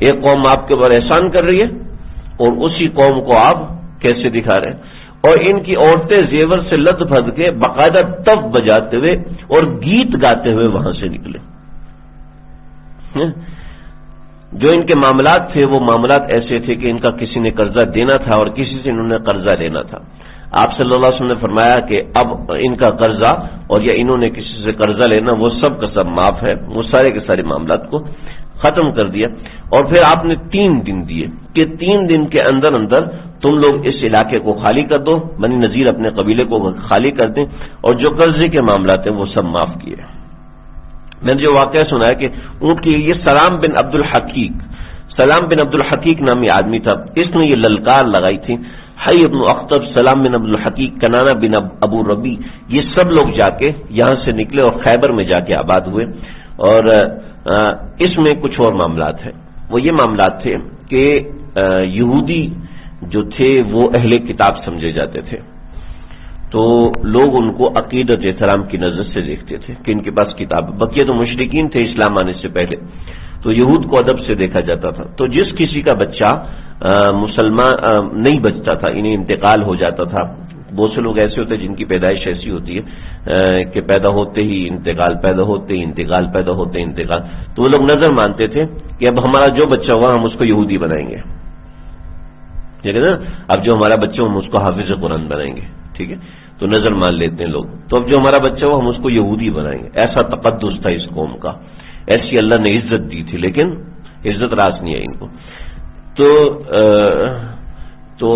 [SPEAKER 1] ایک قوم آپ کے اوپر احسان کر رہی ہے اور اسی قوم کو آپ کیسے دکھا رہے ہیں. اور ان کی عورتیں زیور سے لد پھد کے باقاعدہ تف بجاتے ہوئے اور گیت گاتے ہوئے وہاں سے نکلے. جو ان کے معاملات تھے وہ معاملات ایسے تھے کہ ان کا کسی نے قرضہ دینا تھا اور کسی سے انہوں نے قرضہ لینا تھا. آپ صلی اللہ علیہ وسلم نے فرمایا کہ اب ان کا قرضہ اور یا انہوں نے کسی سے قرضہ لینا وہ سب کا سب معاف ہے. وہ سارے کے سارے معاملات کو ختم کر دیا. اور پھر آپ نے 3 دن دیے کہ 3 دن کے اندر اندر تم لوگ اس علاقے کو خالی کر دو، بنی نذیر اپنے قبیلے کو خالی کر دیں، اور جو قرضے کے معاملات ہیں وہ سب معاف کیے. میں نے جو واقعہ سنا ہے کہ اونٹ کی یہ سلام بن عبد الحقیق نامی آدمی تھا. اس نے یہ للکار لگائی تھی، حی ابن اخطب، سلام بن عبد الحقیق، کنانہ بن ابو ربی، یہ سب لوگ جا کے یہاں سے نکلے اور خیبر میں جا کے آباد ہوئے. اور اس میں کچھ اور معاملات ہیں. وہ یہ معاملات تھے کہ یہودی جو تھے وہ اہل کتاب سمجھے جاتے تھے، تو لوگ ان کو عقیدت احترام کی نظر سے دیکھتے تھے کہ ان کے پاس کتاب. بقیہ تو مشرکین تھے اسلام آنے سے پہلے، تو یہود کو ادب سے دیکھا جاتا تھا. تو جس کسی کا بچہ مسلمان نہیں بچتا تھا، انہیں انتقال ہو جاتا تھا. بہت سے لوگ ایسے ہوتے ہیں جن کی پیدائش ایسی ہوتی ہے کہ پیدا ہوتے ہی انتقال، پیدا ہوتے ہی انتقال، پیدا ہوتے ہی انتقال. تو وہ لوگ نظر مانتے تھے کہ اب ہمارا جو بچہ ہوا ہم اس کو یہودی بنائیں گے. ٹھیک ہے نا، اب جو ہمارا بچہ ہم اس کو حافظ قرآن بنائیں گے. ٹھیک ہے، تو نظر مان لیتے ہیں لوگ. تو اب جو ہمارا بچہ ہو ہم اس کو یہودی بنائیں گے. ایسا تقدس تھا اس قوم کا، ایسی اللہ نے عزت دی تھی، لیکن عزت راس نہیں ہے ان کو. تو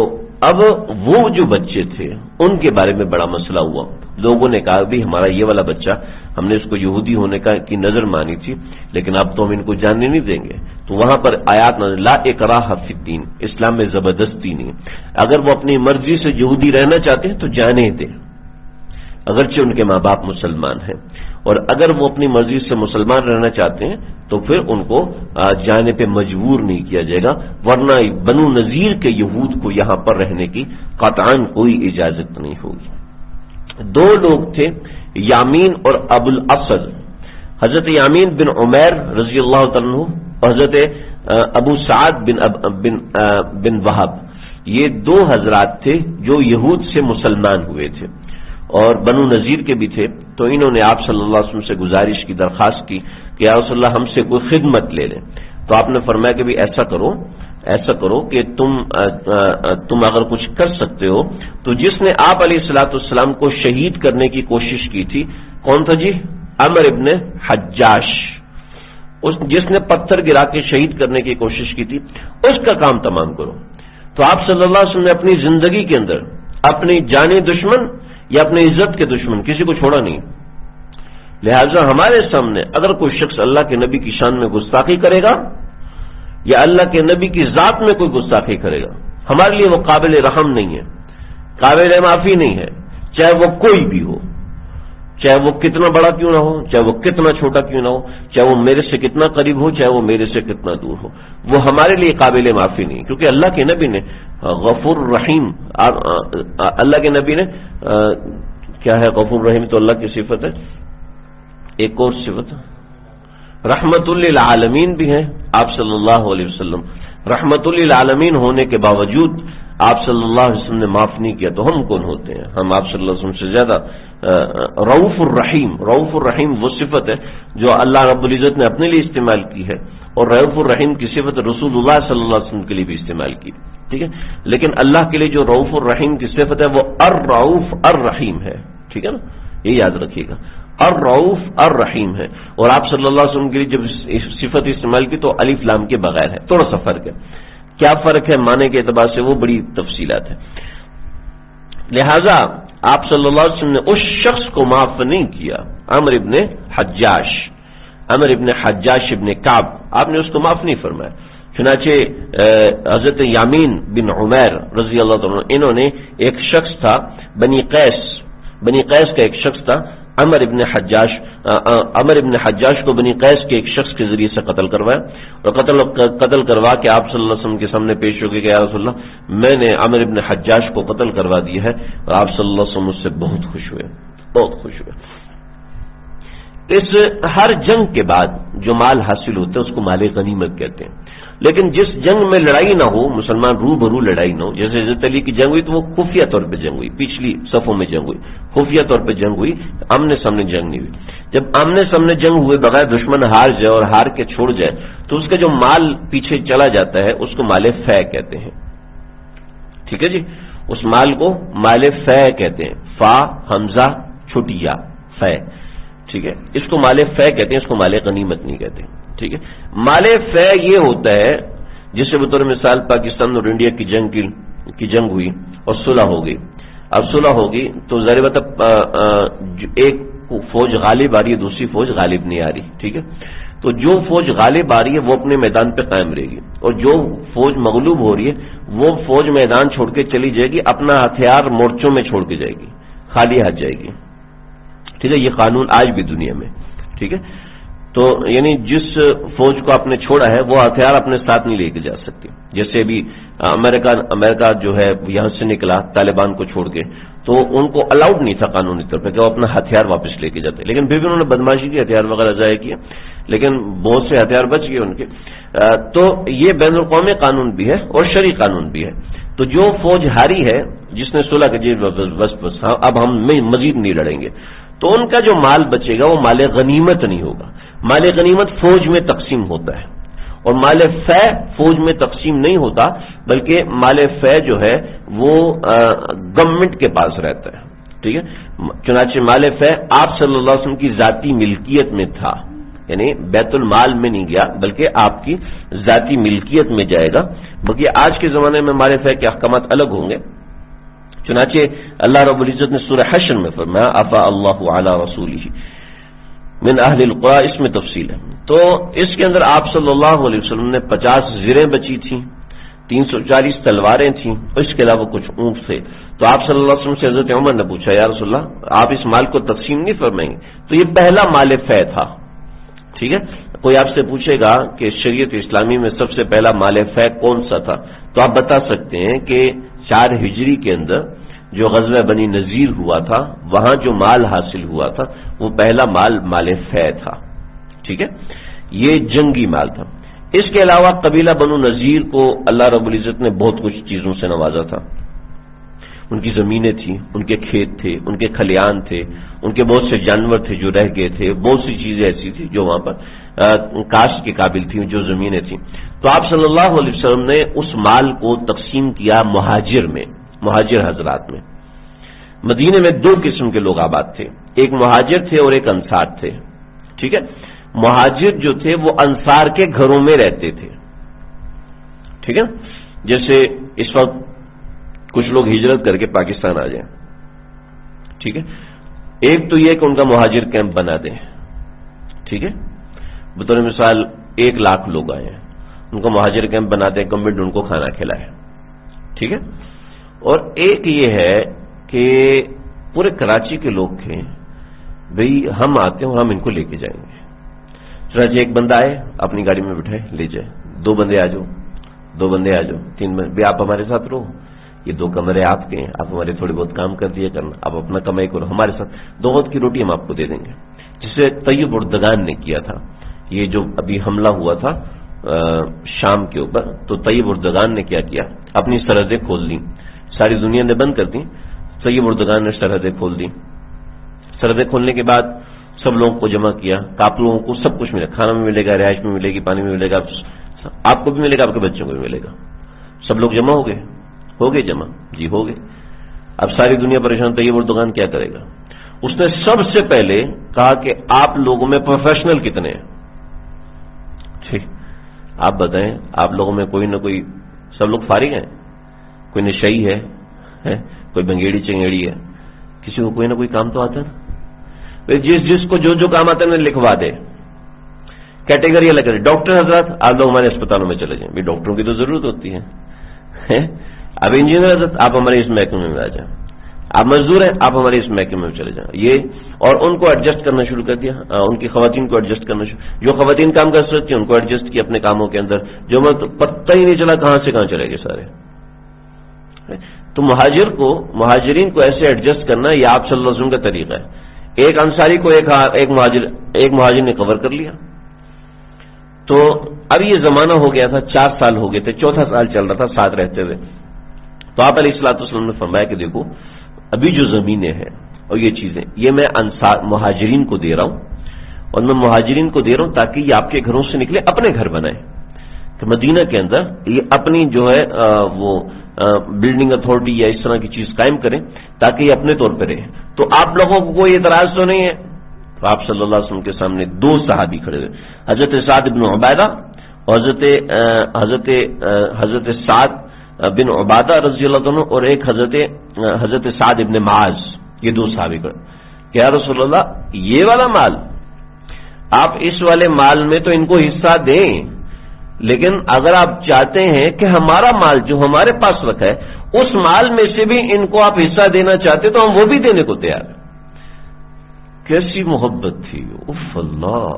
[SPEAKER 1] اب وہ جو بچے تھے ان کے بارے میں بڑا مسئلہ ہوا. لوگوں نے کہا بھی ہمارا یہ والا بچہ، ہم نے اس کو یہودی ہونے کی نظر مانی تھی، لیکن اب تو ہم ان کو جاننے نہیں دیں گے. تو وہاں پر آیات نازل، لا اکراہ فی الدین، اسلام میں زبردستی نہیں. اگر وہ اپنی مرضی سے یہودی رہنا چاہتے ہیں تو جانے دیں، اگرچہ ان کے ماں باپ مسلمان ہیں. اور اگر وہ اپنی مرضی سے مسلمان رہنا چاہتے ہیں تو پھر ان کو جانے پہ مجبور نہیں کیا جائے گا، ورنہ بنو نذیر کے یہود کو یہاں پر رہنے کی قطعاً کوئی اجازت نہیں ہوگی. 2 لوگ تھے، یامین اور ابو الاسد. حضرت یامین بن عمیر رضی اللہ تعالیٰ عنہ اور حضرت ابو سعد بن وہب، یہ 2 حضرات تھے جو یہود سے مسلمان ہوئے تھے اور بنو نذیر کے بھی تھے. تو انہوں نے آپ صلی اللہ علیہ وسلم سے گزارش کی، درخواست کی کہ یا رسول اللہ ہم سے کوئی خدمت لے لیں. تو آپ نے فرمایا کہ بھی ایسا کرو کہ تم اگر کچھ کر سکتے ہو تو جس نے آپ علیہ الصلوۃ والسلام کو شہید کرنے کی کوشش کی تھی، کون تھا جی؟ عمر ابن حجاش، جس نے پتھر گرا کے شہید کرنے کی کوشش کی تھی، اس کا کام تمام کرو. تو آپ صلی اللہ علیہ وسلم نے اپنی زندگی کے اندر اپنی جانی دشمن یا اپنی عزت کے دشمن کسی کو چھوڑا نہیں. لہذا ہمارے سامنے اگر کوئی شخص اللہ کے نبی کی شان میں گستاخی کرے گا یا اللہ کے نبی کی ذات میں کوئی گستاخی کرے گا، ہمارے لیے وہ قابل رحم نہیں ہے، قابل معافی نہیں ہے، چاہے وہ کوئی بھی ہو، چاہے وہ کتنا بڑا کیوں نہ ہو، چاہے وہ کتنا چھوٹا کیوں نہ ہو، چاہے وہ میرے سے کتنا قریب ہو، چاہے وہ میرے سے کتنا دور ہو، وہ ہمارے لیے قابل معافی نہیں. کیونکہ اللہ کے نبی نے غفور رحیم، اللہ کے نبی نے کیا ہے؟ غفور رحیم تو اللہ کی صفت ہے. ایک اور صفت رحمت للعالمین بھی ہے. آپ صلی اللہ علیہ وسلم رحمت للعالمین ہونے کے باوجود آپ صلی اللہ علیہ وسلم نے معاف نہیں کیا، تو ہم کون ہوتے ہیں؟ ہم آپ صلی اللہ علیہ وسلم سے زیادہ. رؤوف الرحیم وہ صفت ہے جو اللہ رب العزت نے اپنے لیے استعمال کی ہے، اور رؤوف الرحیم کی صفت رسول اللہ صلی اللہ علیہ وسلم کے لیے بھی استعمال کی. ٹھیک ہے، لیکن اللہ کے لیے جو رؤوف الرحیم کی صفت ہے وہ الرؤوف الرحیم ہے. ٹھیک ہے نا، یہ یاد رکھیے گا، الرؤوف الرحیم ہے. اور آپ صلی اللہ علیہ وسلم کے لیے جب صفت استعمال کی تو الف لام کے بغیر ہے. تھوڑا سا فرق ہے. کیا فرق ہے معنی کے اعتبار سے وہ بڑی تفصیلات ہے. لہذا آپ صلی اللہ علیہ وسلم نے اس شخص کو معاف نہیں کیا عمرو ابن حجاش، عمرو ابن حجاش ابن کعب، آپ نے اس کو معاف نہیں فرمایا. چنانچہ حضرت یامین بن عمیر رضی اللہ عنہ، انہوں نے ایک شخص تھا بنی قیس کا ایک شخص تھا، عمر ابن حجاش کو بنی قیس کے ایک شخص کے ذریعے سے قتل کروایا، اور قتل کروا کے آپ صلی اللہ علیہ وسلم کے سامنے پیش ہو گئے کہ یا رسول اللہ، میں نے عمر ابن حجاش کو قتل کروا دیا ہے، اور آپ صلی اللہ علیہ وسلم اس سے بہت خوش ہوئے. اس ہر جنگ کے بعد جو مال حاصل ہوتا ہے اس کو مال غنیمت کہتے ہیں. لیکن جس جنگ میں لڑائی نہ ہو، مسلمان روبرو لڑائی نہ ہو، جیسے حضرت علی کی جنگ ہوئی تو وہ خفیہ طور پہ جنگ ہوئی، پچھلی صفوں میں جنگ ہوئی، خفیہ طور پہ جنگ ہوئی، آمنے سامنے جنگ نہیں ہوئی. جب آمنے سامنے جنگ ہوئے بغیر دشمن ہار جائے اور ہار کے چھوڑ جائے تو اس کا جو مال پیچھے چلا جاتا ہے اس کو مال فے کہتے ہیں. ٹھیک ہے جی، اس مال کو مال فے کہتے ہیں، فا حمزہ چھوٹی یا فے. ٹھیک ہے، اس کو مال فے کہتے ہیں، اس کو مال غنیمت نہیں کہتے. ٹھیک ہے، مال فے یہ ہوتا ہے جسے بطور مثال پاکستان اور انڈیا کی جنگ ہوئی اور صلح ہو گئی. اب صلح ہوگی تو ظاہر بات ایک فوج غالب آ رہی ہے، دوسری فوج غالب نہیں آ رہی. ٹھیک ہے، تو جو فوج غالب آ رہی ہے وہ اپنے میدان پہ قائم رہے گی، اور جو فوج مغلوب ہو رہی ہے وہ فوج میدان چھوڑ کے چلی جائے گی، اپنا ہتھیار مورچوں میں چھوڑ کے جائے گی، خالی ہاتھ جائے گی. ٹھیک ہے، یہ قانون آج بھی دنیا میں. ٹھیک ہے، تو یعنی جس فوج کو آپ نے چھوڑا ہے وہ ہتھیار اپنے ساتھ نہیں لے کے جا سکتی. جیسے ابھی امریکہ جو ہے یہاں سے نکلا طالبان کو چھوڑ کے، تو ان کو الاؤڈ نہیں تھا قانونی طور پہ کہ وہ اپنا ہتھیار واپس لے کے جاتے، لیکن پھر بھی انہوں نے بدماشی کی، ہتھیار وغیرہ ضائع کیے، لیکن بہت سے ہتھیار بچ گئے ان کے. تو یہ بین الاقوامی قانون بھی ہے اور شرعی قانون بھی ہے. تو جو فوج ہاری ہے، جس نے صلح کی جی بس اب ہم مزید نہیں لڑیں گے، تو ان کا جو مال بچے گا وہ مال غنیمت نہیں ہوگا. مال غنیمت فوج میں تقسیم ہوتا ہے، اور مال فے فوج میں تقسیم نہیں ہوتا، بلکہ مال فے جو ہے وہ گورنمنٹ کے پاس رہتا ہے. ٹھیک ہے، چنانچہ مال فے آپ صلی اللہ علیہ وسلم کی ذاتی ملکیت میں تھا، یعنی بیت المال میں نہیں گیا بلکہ آپ کی ذاتی ملکیت میں جائے گا. بلکہ آج کے زمانے میں مال فے کے احکامات الگ ہوں گے. چنانچہ اللہ رب العزت نے سورہ حشر میں فرمایا افا اللہ علی رسولہ من اہل القرى، اس میں تفصیل ہے. تو اس کے اندر آپ صلی اللہ علیہ وسلم نے 50 زریں بچی تھیں، 340 تلواریں تھیں، اور اس کے علاوہ کچھ اونٹ تھے. تو آپ صلی اللہ علیہ وسلم سے حضرت عمر نے پوچھا یا رسول اللہ آپ اس مال کو تقسیم نہیں فرمائیں گے؟ تو یہ پہلا مال فے تھا. ٹھیک ہے، کوئی آپ سے پوچھے گا کہ شریعت اسلامی میں سب سے پہلا مال فے کون سا تھا، تو آپ بتا سکتے ہیں کہ 4 ہجری کے اندر جو غزوہ بنی نذیر ہوا تھا وہاں جو مال حاصل ہوا تھا وہ پہلا مال فے تھا. ٹھیک ہے، یہ جنگی مال تھا. اس کے علاوہ قبیلہ بنو نذیر کو اللہ رب العزت نے بہت کچھ چیزوں سے نوازا تھا. ان کی زمینیں تھیں، ان کے کھیت تھے، ان کے کھلیان تھے، ان کے بہت سے جانور تھے جو رہ گئے تھے، بہت سی چیزیں ایسی تھیں جو وہاں پر کاشت کے قابل تھیں، جو زمینیں تھیں. تو آپ صلی اللہ علیہ وسلم نے اس مال کو تقسیم کیا مہاجر حضرات میں. مدینے میں 2 قسم کے لوگ آباد تھے، ایک مہاجر تھے اور ایک انصار تھے. ٹھیک ہے، مہاجر جو تھے وہ انصار کے گھروں میں رہتے تھے. ٹھیک ہے، جیسے اس وقت کچھ لوگ ہجرت کر کے پاکستان آ جائیں. ٹھیک ہے، ایک تو یہ کہ ان کا مہاجر کیمپ بنا دیں. ٹھیک ہے، بطور مثال 1 لاکھ لوگ آئے ہیں، ان کو مہاجر کیمپ بنا دیں، گورنمنٹ ان کو کھانا کھلائے. ٹھیک ہے، اور ایک یہ ہے کہ پورے کراچی کے لوگ تھے، بھئی ہم آتے ہیں اور ہم ان کو لے کے جائیں گے. چنانچہ ایک بندہ آئے، اپنی گاڑی میں بٹھائے لے جائے، 2 بندے آ جاؤ، 2 بندے آ جاؤ، 3 بندے، بھئی آپ ہمارے ساتھ رہو، یہ 2 کمرے آپ کے ہیں، آپ ہمارے تھوڑے بہت کام کر دیا کرنا، آپ اپنا کمائی کرو ہمارے ساتھ، 2 وقت کی روٹی ہم آپ کو دے دیں گے. جسے طیب اردگان نے کیا تھا، یہ جو ابھی حملہ ہوا تھا شام کے اوپر، تو طیب اردگان نے کیا کیا، اپنی سرحدیں کھول دیں، ساری دنیا نے بند کر دی، طیب اردگان نے سرحدیں کھول دی. سرحدیں کھولنے کے بعد سب لوگوں کو جمع کیا، آپ لوگوں کو سب کچھ ملے، کھانا میں ملے گا، رہائش میں ملے گی، پانی میں ملے گا، آپ کو بھی ملے گا، آپ کے بچوں کو بھی ملے گا. سب لوگ جمع ہو گئے جمع جی ہو گئے. اب ساری دنیا پریشان، طیب اردگان کیا کرے گا؟ اس نے سب سے پہلے کہا کہ آپ لوگوں میں پروفیشنل کتنے ہیں؟ ٹھیک، آپ بتائیں، آپ لوگوں میں کوئی نہ کوئی، سب لوگ فارغ ہیں، کوئی نشئی ہے، کوئی بنگیڑی چنگیڑی ہے، کسی کو کوئی نہ کوئی کام تو آتا ہے. جس کو جو کام آتا ہے لکھوا دے، کیٹیگری الگ کرے. ڈاکٹر حضرات آپ لوگ ہمارے اسپتالوں میں چلے جائیں، بھی ڈاکٹروں کی تو ضرورت ہوتی ہے. اب انجینئر حضرت آپ ہمارے اس محکمے میں آ جائیں، آپ مزدور ہیں آپ ہمارے اس محکمے میں چلے جائیں. یہ اور ان کو ایڈجسٹ کرنا شروع کر دیا، ان کی خواتین کو ایڈجسٹ کرنا شروع، جو خواتین کام کر سکتی ہیں ان کو ایڈجسٹ کیا اپنے کاموں کے اندر، جو پتہ ہی نہیں چلا کہاں سے کہاں چلے گئے سارے. تو مہاجرین کو ایسے ایڈجسٹ کرنا یہ آپ صلی اللہ علیہ وسلم کا طریقہ ہے. ایک انصاری کو ایک مہاجر نے کور کر لیا. تو اب یہ زمانہ ہو گیا تھا، 4 سال ہو گئے تھے، 4تھا سال چل رہا تھا ساتھ رہتے ہوئے. تو آپ علیہ الصلوۃ والسلام نے فرمایا کہ دیکھو ابھی جو زمینیں ہیں اور یہ چیزیں یہ میں مہاجرین کو دے رہا ہوں، اور میں مہاجرین کو دے رہا ہوں تاکہ یہ آپ کے گھروں سے نکلے اپنے گھر بنائیں، کہ مدینہ کے اندر یہ اپنی جو ہے وہ بلڈنگ اتھارٹی یا اس طرح کی چیز قائم کریں تاکہ یہ اپنے طور پہ رہے. تو آپ لوگوں کو کوئی اعتراض تو نہیں ہے؟ تو آپ صلی اللہ علیہ وسلم کے سامنے 2 صحابی کھڑے ہوئے، حضرت سعد بن عبادہ اور حضرت سعد بن عبادہ رضی اللہ عنہ، اور ایک حضرت سعد بن معاذ. یہ 2 صحابی کھڑے کہ یا رسول اللہ یہ والا مال آپ اس والے مال میں تو ان کو حصہ دیں، لیکن اگر آپ چاہتے ہیں کہ ہمارا مال جو ہمارے پاس رکھا ہے اس مال میں سے بھی ان کو آپ حصہ دینا چاہتے تو ہم وہ بھی دینے کو تیار ہیں. کیسی محبت تھی، اف اللہ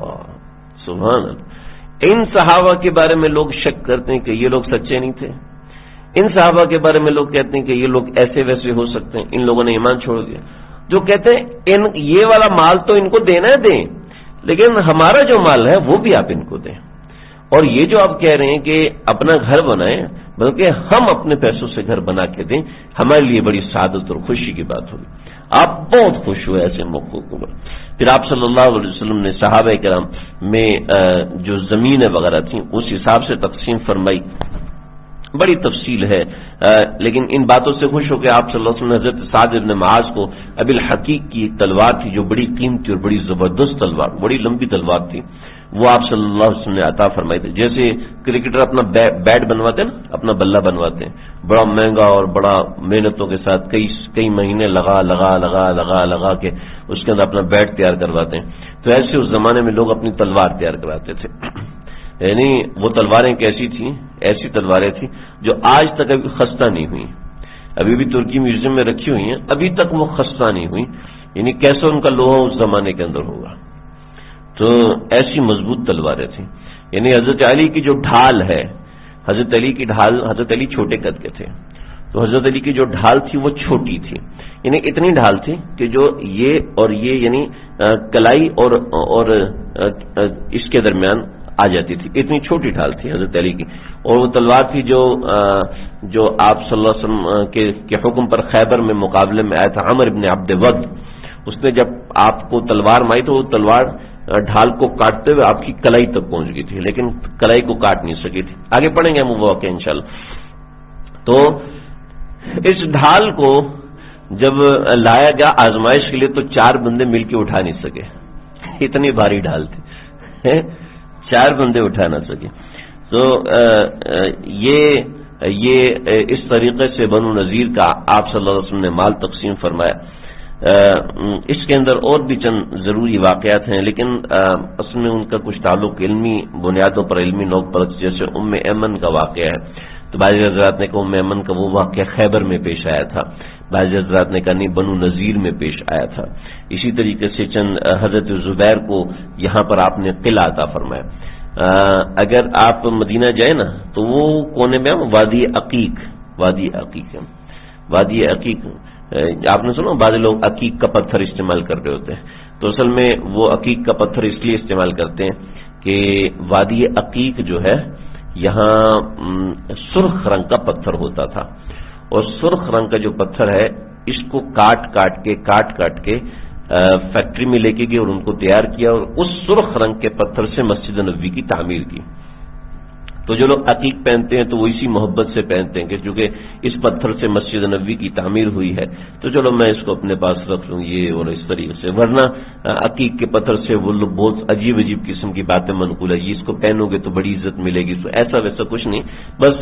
[SPEAKER 1] سبحان اللہ. ان صحابہ کے بارے میں لوگ شک کرتے ہیں کہ یہ لوگ سچے نہیں تھے، ان صحابہ کے بارے میں لوگ کہتے ہیں کہ یہ لوگ ایسے ویسے ہو سکتے ہیں، ان لوگوں نے ایمان چھوڑ دیا. جو کہتے ہیں یہ والا مال تو ان کو دینا ہے دیں، لیکن ہمارا جو مال ہے وہ بھی آپ ان کو دیں. اور یہ جو آپ کہہ رہے ہیں کہ اپنا گھر بنائیں، بلکہ ہم اپنے پیسوں سے گھر بنا کے دیں، ہمارے لیے بڑی سعادت اور خوشی کی بات ہوگی. آپ بہت خوش ہوئے ایسے موقعوں پر. پھر آپ صلی اللہ علیہ وسلم نے صحابہ کرام میں جو زمینیں وغیرہ تھیں اس حساب سے تقسیم فرمائی. بڑی تفصیل ہے، لیکن ان باتوں سے خوش ہو کے آپ صلی اللہ علیہ وسلم نے حضرت سعد بن معاذ کو ابی الحقیق کی تلوار تھی جو بڑی قیمتی اور بڑی زبردست تلوار، بڑی لمبی تلوار تھی، وہ آپ صلی اللہ علیہ وسلم نے عطا فرمائی تھی. جیسے کرکٹر اپنا بیٹ بنواتے ہیں نا، اپنا بلہ بنواتے ہیں بڑا مہنگا اور بڑا محنتوں کے ساتھ کئی مہینے لگا کے اس کے اندر اپنا بیٹ تیار کرواتے ہیں. تو ایسے اس زمانے میں لوگ اپنی تلوار تیار کرواتے تھے. یعنی وہ تلواریں کیسی تھیں؟ ایسی تلواریں تھیں جو آج تک ابھی خستہ نہیں ہوئی، ابھی بھی ترکی میوزیم میں رکھی ہوئی ہیں، ابھی تک وہ خستہ نہیں ہوئی. یعنی کیسا ان کا لوہا اس زمانے کے اندر ہوگا. تو ایسی مضبوط تلواریں تھیں. یعنی حضرت علی کی جو ڈھال ہے، حضرت علی چھوٹے قد کے تھے، تو حضرت علی کی جو ڈھال تھی وہ چھوٹی تھی. یعنی اتنی ڈھال تھی کہ جو یہ یعنی کلائی اور اس کے درمیان آ جاتی تھی، اتنی چھوٹی ڈھال تھی حضرت علی کی. اور وہ تلوار تھی جو آپ صلی اللہ علیہ وسلم کے حکم پر خیبر میں مقابلے میں آیا تھا عمر ابن عبد ود. اس نے جب آپ کو تلوار ماری تو وہ تلوار ڈھال کو کاٹتے ہوئے آپ کی کلائی تک پہنچ گئی تھی، لیکن کلائی کو کاٹ نہیں سکی تھی. آگے پڑھیں گے ہم وہ واقعہ انشاءاللہ. تو اس ڈھال کو جب لایا گیا آزمائش کے لیے تو 4 بندے مل کے اٹھا نہیں سکے، اتنی بھاری ڈھال تھی، 4 بندے اٹھا نہ سکے. تو یہ اس طریقے سے بنو نذیر کا آپ صلی اللہ علیہ وسلم نے مال تقسیم فرمایا. اس کے اندر اور بھی چند ضروری واقعات ہیں، لیکن اصل میں ان کا کچھ تعلق علمی بنیادوں پر، علمی نوک پر، جیسے ام ایمن کا واقعہ ہے. تو بعض حضرات نے کہا ام ایمن کا وہ واقعہ خیبر میں پیش آیا تھا، بعض حضرات نے کہا نہیں بنو نذیر میں پیش آیا تھا. اسی طریقے سے چند حضرت زبیر کو یہاں پر آپ نے قلعہ عطا فرمایا. اگر آپ مدینہ جائیں نا تو وہ کونے میں وادی عقیق آپ نے سنا بعض لوگ عقیق کا پتھر استعمال کر رہے ہوتے ہیں، تو اصل میں وہ عقیق کا پتھر اس لیے استعمال کرتے ہیں کہ وادی عقیق جو ہے یہاں سرخ رنگ کا پتھر ہوتا تھا، اور سرخ رنگ کا جو پتھر ہے اس کو کاٹ کاٹ کے فیکٹری میں لے کے گئے اور ان کو تیار کیا، اور اس سرخ رنگ کے پتھر سے مسجد نبوی کی تعمیر کی. تو جو لوگ عقیق پہنتے ہیں تو وہ اسی محبت سے پہنتے ہیں کہ چونکہ اس پتھر سے مسجد نبوی کی تعمیر ہوئی ہے تو چلو میں اس کو اپنے پاس رکھ لوں یہ اور اس طریقے سے، ورنہ عقیق کے پتھر سے وہ لوگ بہت عجیب عجیب قسم کی باتیں منقول ہے، اس کو پہنو گے تو بڑی عزت ملے گی، تو ایسا ویسا کچھ نہیں، بس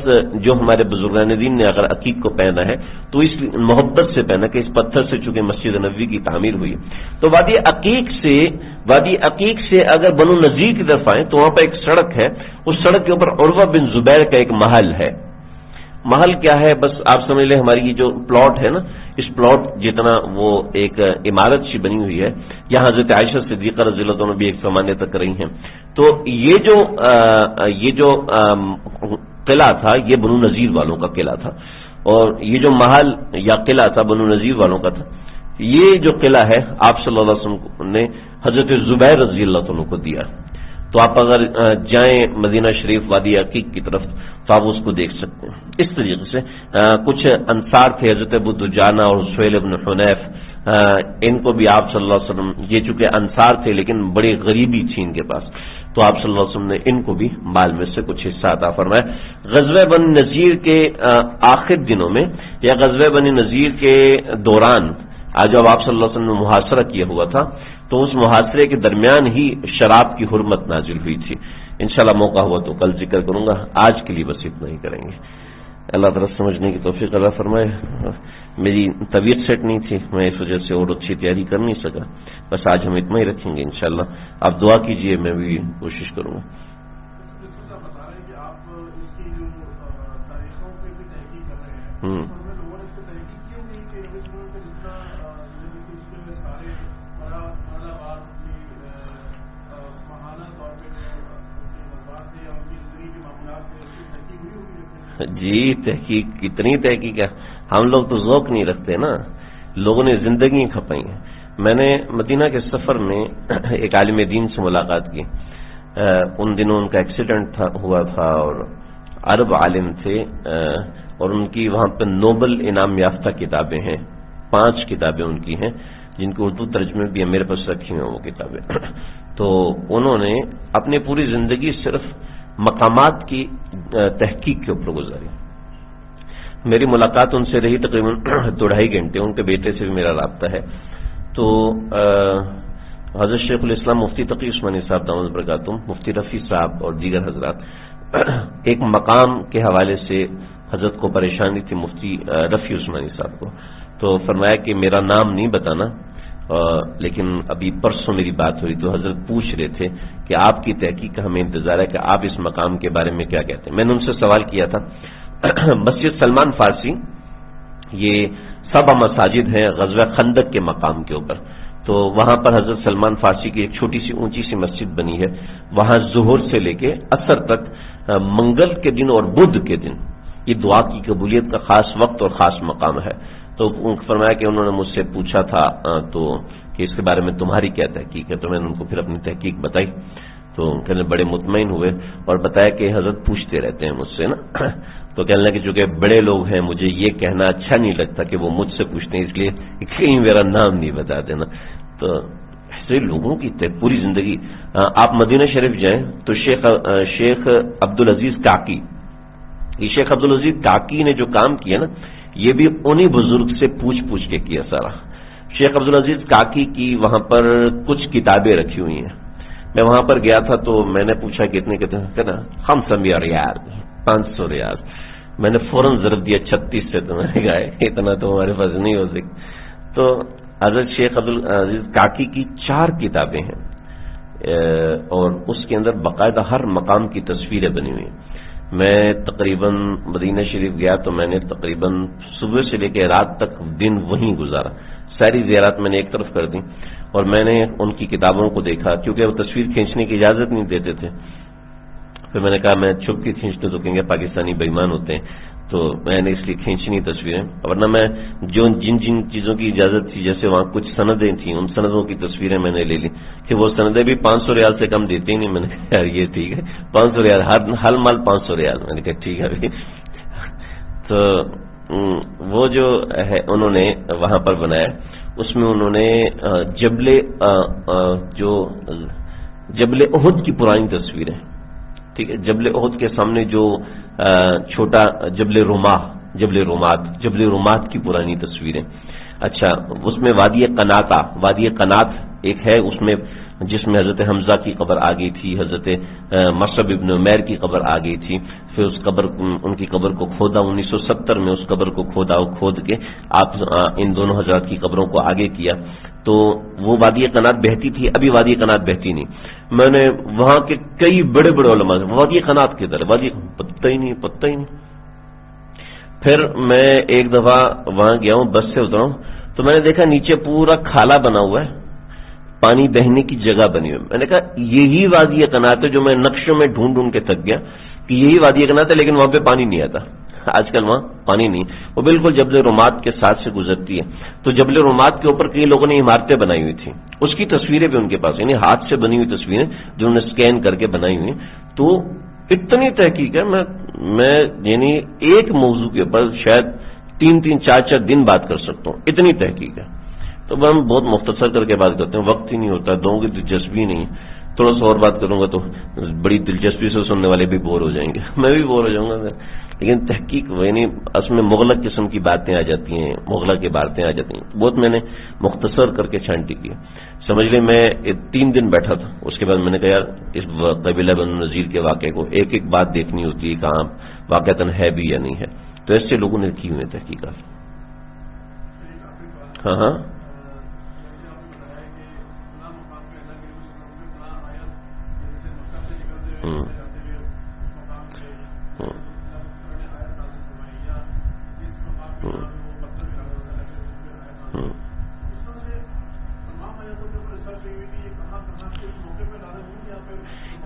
[SPEAKER 1] جو ہمارے بزرگان دین نے اگر عقیق کو پہنا ہے تو اس محبت سے پہنا کہ اس پتھر سے چونکہ مسجد نبوی کی تعمیر ہوئی، تو وادی عقیق سے اگر بنو نذیر کی طرف آئیں تو وہاں پہ ایک سڑک ہے، اس سڑک کے اوپر عروہ بن زبیر کا ایک محل ہے۔ محل کیا ہے؟ بس آپ سمجھ لیں ہماری یہ جو پلاٹ ہے نا، اس پلاٹ جتنا وہ ایک عمارت سی بنی ہوئی ہے، یہاں حضرت عائشہ صدیقہ رضی اللہ عنہ بھی ایک سمانیہ تک رہی ہیں، تو یہ جو قلعہ تھا یہ بنو نذیر والوں کا قلعہ تھا، اور یہ جو محل یا قلعہ تھا بنو نذیر والوں کا تھا، یہ جو قلعہ ہے آپ صلی اللہ علیہ وسلم نے حضرت زبیر رضی اللہ عنہ کو دیا، تو آپ اگر جائیں مدینہ شریف وادی عقیق کی طرف تو آپ اس کو دیکھ سکتے ہیں۔ اس طریقے سے کچھ انصار تھے، حضرت ابو دجانہ اور سہیل بن حنیف، ان کو بھی آپ صلی اللہ علیہ وسلم، یہ چونکہ انصار تھے لیکن بڑی غریبی تھی ان کے پاس، تو آپ صلی اللہ علیہ وسلم نے ان کو بھی مال میں سے کچھ حصہ عطا فرمایا۔ غزوہ بنی نذیر کے آخر دنوں میں یا غزوہ بنی نذیر کے دوران جب آپ صلی اللہ علیہ وسلم نے محاصرہ کیا ہوا تھا تو اس محاصرے کے درمیان ہی شراب کی حرمت نازل ہوئی تھی، انشاءاللہ موقع ہوا تو کل ذکر کروں گا، آج کے لیے بس اتنا ہی کریں گے۔ اللہ تعالیٰ سمجھنے کی توفیق عطا فرمائے۔ میری طبیعت سیٹ نہیں تھی، میں اس وجہ سے اور اچھی تیاری کر نہیں سکا، بس آج ہم اتنا ہی رکھیں گے انشاءاللہ، آپ دعا کیجئے، میں بھی کوشش کروں گا۔ جی تحقیق، کتنی تحقیق ہے، ہم لوگ تو ذوق نہیں رکھتے نا، لوگوں نے زندگی کھپائی ہیں۔ میں نے مدینہ کے سفر میں ایک عالم دین سے ملاقات کی، ان دنوں ان کا ایکسیڈنٹ ہوا تھا اور عرب عالم تھے، اور ان کی وہاں پہ نوبل انعام یافتہ کتابیں ہیں، 5 کتابیں ان کی ہیں جن کو اردو ترجمے بھی میرے پاس رکھی ہیں وہ کتابیں۔ تو انہوں نے اپنی پوری زندگی صرف مقامات کی تحقیق کے اوپر گزاری۔ میری ملاقات ان سے رہی تقریباً 2.5 گھنٹے، ان کے بیٹے سے بھی میرا رابطہ ہے۔ تو حضرت شیخ الاسلام مفتی تقی عثمانی صاحب دامت برکاتہم، مفتی رفیع صاحب اور دیگر حضرات، ایک مقام کے حوالے سے حضرت کو پریشانی تھی مفتی رفیع عثمانی صاحب کو، تو فرمایا کہ میرا نام نہیں بتانا، لیکن ابھی پرسوں میری بات ہو رہی تو حضرت پوچھ رہے تھے کہ آپ کی تحقیق کا ہمیں انتظار ہے کہ آپ اس مقام کے بارے میں کیا کہتے ہیں۔ میں نے ان سے سوال کیا تھا، مسجد سلمان فارسی، یہ 7 مساجد ہیں غزوہ خندق کے مقام کے اوپر، تو وہاں پر حضرت سلمان فارسی کی ایک چھوٹی سی اونچی سی مسجد بنی ہے، وہاں ظہر سے لے کے عصر تک منگل کے دن اور بدھ کے دن یہ دعا کی قبولیت کا خاص وقت اور خاص مقام ہے۔ تو فرمایا کہ انہوں نے مجھ سے پوچھا تھا تو کہ اس کے بارے میں تمہاری کیا تحقیق ہے، تو میں نے ان کو پھر اپنی تحقیق بتائی، تو کہنے بڑے مطمئن ہوئے اور بتایا کہ حضرت پوچھتے رہتے ہیں مجھ سے نا، تو کہنے لگا کہ چونکہ بڑے لوگ ہیں مجھے یہ کہنا اچھا نہیں لگتا کہ وہ مجھ سے پوچھتے ہیں، اس لیے کہیں میرا نام نہیں بتا دینا۔ تو ایسے لوگوں کی پوری زندگی، آپ مدینہ شریف جائیں تو شیخ عبدالعزیز کاکی، یہ شیخ عبدالعزیز کاکی نے جو کام کیا نا یہ بھی انہی بزرگ سے پوچھ کے کیا سارا۔ شیخ عبدالعزیز کاکی کی وہاں پر کچھ کتابیں رکھی ہوئی ہیں، میں وہاں پر گیا تھا تو میں نے پوچھا کتنے کہتے نا 500 ریال، 500 ریال، میں نے فوراً ضرب دیا 36 سے، تو میں نے کہا اتنا تو ہمارے پاس نہیں ہو سکتا۔ تو حضرت شیخ عبدالعزیز کاکی کی 4 کتابیں ہیں، اور اس کے اندر باقاعدہ ہر مقام کی تصویریں بنی ہوئی ہیں۔ میں تقریباً مدینہ شریف گیا تو میں نے تقریباً صبح سے لے کے رات تک دن وہیں گزارا، ساری زیارات میں نے ایک طرف کر دی، اور میں نے ان کی کتابوں کو دیکھا کیونکہ وہ تصویر کھینچنے کی اجازت نہیں دیتے تھے، پھر میں نے کہا میں چھپ کے کھینچتے تو کہیں گے پاکستانی بے ایمان ہوتے ہیں، تو میں نے اس لیے کھینچنی تصویریں، ورنہ میں جن چیزوں کی اجازت تھی، جیسے وہاں کچھ سندیں تھیں ان سندوں کی تصویریں میں نے لے لی، کہ وہ سندیں بھی 500 ریال سے کم دیتی نہیں، میں نے کہا یار یہ ٹھیک ہے 500 ریال، ہر مال 500 ریال، میں نے کہا ٹھیک ہے ابھی۔ تو وہ جو ہے انہوں نے وہاں پر بنایا، اس میں انہوں نے جبل احد کی پرانی تصویریں، ٹھیک ہے، جبل احد کے سامنے جو چھوٹا جبل رومات کی پرانی تصویریں. اچھا، اس میں وادی قنات ایک ہے، اس میں جس میں حضرت حمزہ کی قبر آ گئی تھی، حضرت مصعب ابن عمیر کی قبر آ گئی تھی. پھر ان کی قبر کو کھودا 1970 میں، اس قبر کو کھود کے آپ ان دونوں حضرات کی قبروں کو آگے کیا. تو وہ وادی قنات بہتی تھی، ابھی وادی قنات بہتی نہیں. میں نے وہاں کے کئی بڑے بڑے علماء وادی قنات کی طرح پتہ ہی نہیں. پھر میں ایک دفعہ وہاں گیا ہوں، بس سے اترا ہوں، تو میں نے دیکھا نیچے پورا کھالا بنا ہوا ہے، پانی بہنے کی جگہ بنی ہوئی. میں نے کہا یہی وادی قنات ہے جو میں نقشوں میں ڈھونڈ کے تھک گیا کہ یہی وادی قنات ہے، لیکن وہاں پہ پانی نہیں آتا. آج کل وہاں پانی نہیں، وہ بالکل جبل رومات کے ساتھ سے گزرتی ہے. تو جبل رومات کے اوپر کئی لوگوں نے عمارتیں بنائی ہوئی تھیں، اس کی تصویریں بھی ان کے پاس، یعنی ہاتھ سے بنی ہوئی تصویریں جو انہوں نے اسکین کر کے بنائی ہوئی. تو اتنی تحقیق ہے، میں یعنی ایک موضوع کے اوپر شاید 3 4 دن بات کر سکتا ہوں، اتنی تحقیق ہے. تو ہم بہت مختصر کر کے بات کرتے ہیں، وقت ہی نہیں ہوتا، دونوں کی دلچسپی نہیں. تھوڑا سا اور بات کروں گا تو بڑی دلچسپی سے سننے والے بھی بور ہو جائیں گے، میں بھی بور ہو جاؤں گا. لیکن تحقیق یعنی اصل میں مغلق قسم کی باتیں آ جاتی ہیں، مغلق کی باتیں آ جاتی ہیں. بہت میں نے مختصر کر کے چھانٹی کی. سمجھ لیں میں 3 دن بیٹھا تھا، اس کے بعد میں نے کہا یار اس قبیلہ بنو نذیر کے واقعے کو ایک بات دیکھنی ہوتی ہے، کہاں واقعتاً ہے بھی یا نہیں ہے. تو ایسے لوگوں نے کی ہوئی تحقیقات. ہاں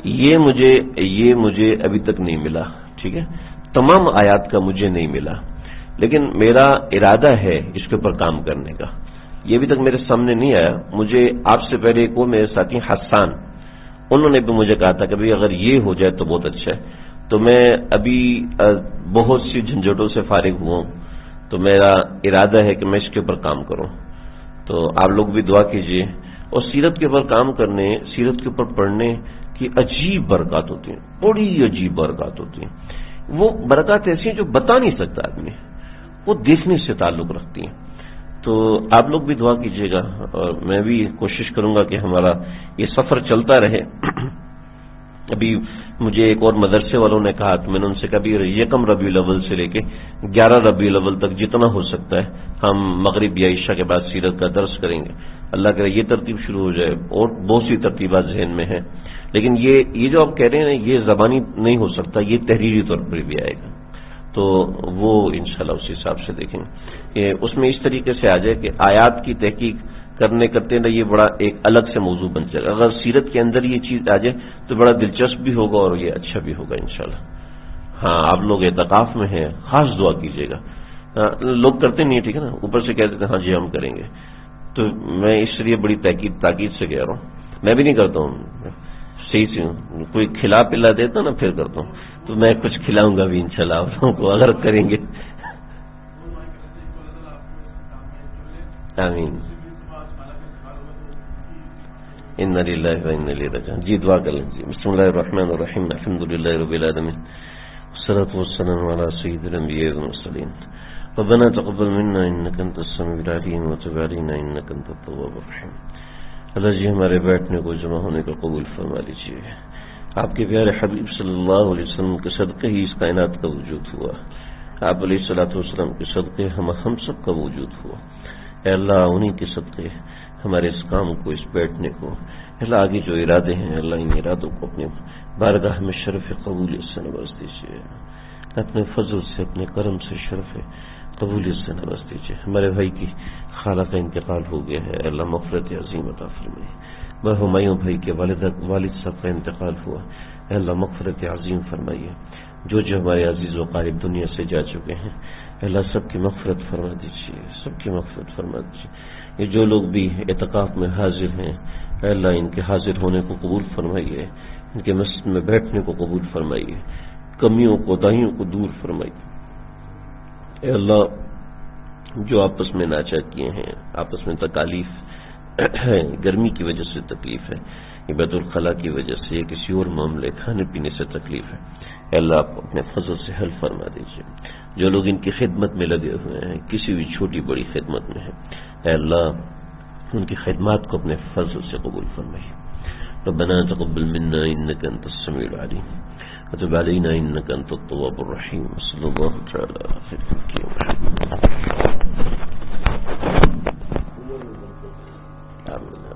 [SPEAKER 1] یہ مجھے ابھی تک نہیں ملا. ٹھیک ہے، تمام آیات کا مجھے نہیں ملا، لیکن میرا ارادہ ہے اس کے اوپر کام کرنے کا. یہ ابھی تک میرے سامنے نہیں آیا. مجھے آپ سے پہلے ایک وہ میرے ساتھی حسان، انہوں نے بھی مجھے کہا تھا کہ بھئی اگر یہ ہو جائے تو بہت اچھا ہے. تو میں ابھی بہت سی جھنجھٹوں سے فارغ ہوا ہوں، تو میرا ارادہ ہے کہ میں اس کے اوپر کام کروں. تو آپ لوگ بھی دعا کیجئے. اور سیرت کے اوپر کام کرنے، سیرت کے اوپر پڑھنے کی عجیب برکات ہوتی ہیں، بڑی عجیب برکات ہوتی ہیں. وہ برکات ایسی ہیں جو بتا نہیں سکتا آدمی، وہ دیکھنے سے تعلق رکھتی ہیں. تو آپ لوگ بھی دعا کیجیے گا، اور میں بھی کوشش کروں گا کہ ہمارا یہ سفر چلتا رہے. ابھی مجھے ایک اور مدرسے والوں نے کہا، تو میں نے ان سے کہا بھی یکم ربیع الاول سے لے کے 11 ربیع الاول تک جتنا ہو سکتا ہے ہم مغرب یا عشاء کے بعد سیرت کا درس کریں گے. اللہ کرے یہ ترتیب شروع ہو جائے، اور بہت سی ترتیبات ذہن میں ہیں. لیکن یہ جو آپ کہہ رہے ہیں نا، یہ زبانی نہیں ہو سکتا، یہ تحریری طور پر بھی آئے گا. تو وہ انشاءاللہ اسی حساب سے دیکھیں گے کہ اس میں اس طریقے سے آ جائے کہ آیات کی تحقیق کرتے نا، یہ بڑا ایک الگ سے موضوع بن جائے گا. اگر سیرت کے اندر یہ چیز آ جائے تو بڑا دلچسپ بھی ہوگا اور یہ اچھا بھی ہوگا انشاءاللہ. ہاں، آپ لوگ اعتکاف میں ہیں، خاص دعا کیجیے گا. لوگ کرتے نہیں، ٹھیک ہے نا، اوپر سے کہہ دیتے ہاں جی ہم کریں گے. تو میں اس لیے بڑی تاکید سے کہہ رہا ہوں. میں بھی نہیں کرتا ہوں، صحیح سے کوئی کھلا پلا دیتا نا پھر کرتا ہوں. تو میں کچھ کھلاؤں گا بھی انشاءاللہ آپ لوگوں کو اگر کریں گے. آمین. انا للہ و انا الیہ راجعون. جی دعا کر لیں. بسم اللہ الرحمن الرحیم. الحمدللہ رب العالمین، والصلاة والسلام علی سید الانبیاء والمرسلین. ربنا تقبل منا انک انت السمیع العلیم وتب علینا انک انت التواب الرحیم. اللہ جی ہمارے بیٹھنے کو، جمع ہونے کو قبول فرما لیجیے. آپ کے پیارے حبیب صلی اللہ علیہ وسلم کے صدقے ہی اس کائنات کا وجود ہوا. آپ علیہ الصلوۃ والسلام کے صدقے ہم سب کا وجود ہوا. اے اللہ انہی کے صدقے ہمارے اس کام کو، اس بیٹھنے کو، اللہ آگے جو ارادے ہیں اللہ ان ارادوں کو اپنے بارگاہ میں شرف قبولیت سے نواز دیجیے. اپنے فضل سے، اپنے کرم سے شرف قبولیت سے نواز دیجیے. ہمارے بھائی کی خالہ کا انتقال ہو گیا ہے، اللہ مغفرت عظیم عطا فرمائے. ہمایوں بھائی کے والد صاحب کا انتقال ہوا، اے اللہ مغفرت عظیم فرمائیے. جو ہمارے عزیز و قارب دنیا سے جا چکے ہیں، اللہ سب کی مغفرت فرما دیجیے، سب کی مغفرت فرما دیجیے. یہ جو لوگ بھی اعتکاف میں حاضر ہیں، اے اللہ ان کے حاضر ہونے کو قبول فرمائیے، ان کے مسجد میں بیٹھنے کو قبول فرمائیے، کمیوں کوتاہیوں کو دور فرمائیے. اے اللہ جو آپس میں ناچا کیے ہیں، آپس میں تکالیف ہے، گرمی کی وجہ سے تکلیف ہے، یہ بیت الخلاء کی وجہ سے یا کسی اور معاملے کھانے پینے سے تکلیف ہے، اے اللہ آپ اپنے فضل سے حل فرما دیجیے۔ جو لوگ ان کی خدمت میں لگے ہوئے ہیں، کسی بھی چھوٹی بڑی خدمت میں ہیں، اے اللہ ان کی خدمات کو اپنے فضل سے قبول فرمائیے۔ ربنا تقبل منا انك انت السميع العليم وتب علينا انك انت التواب الرحيم صلى الله تعالى على خير خلقه محمد۔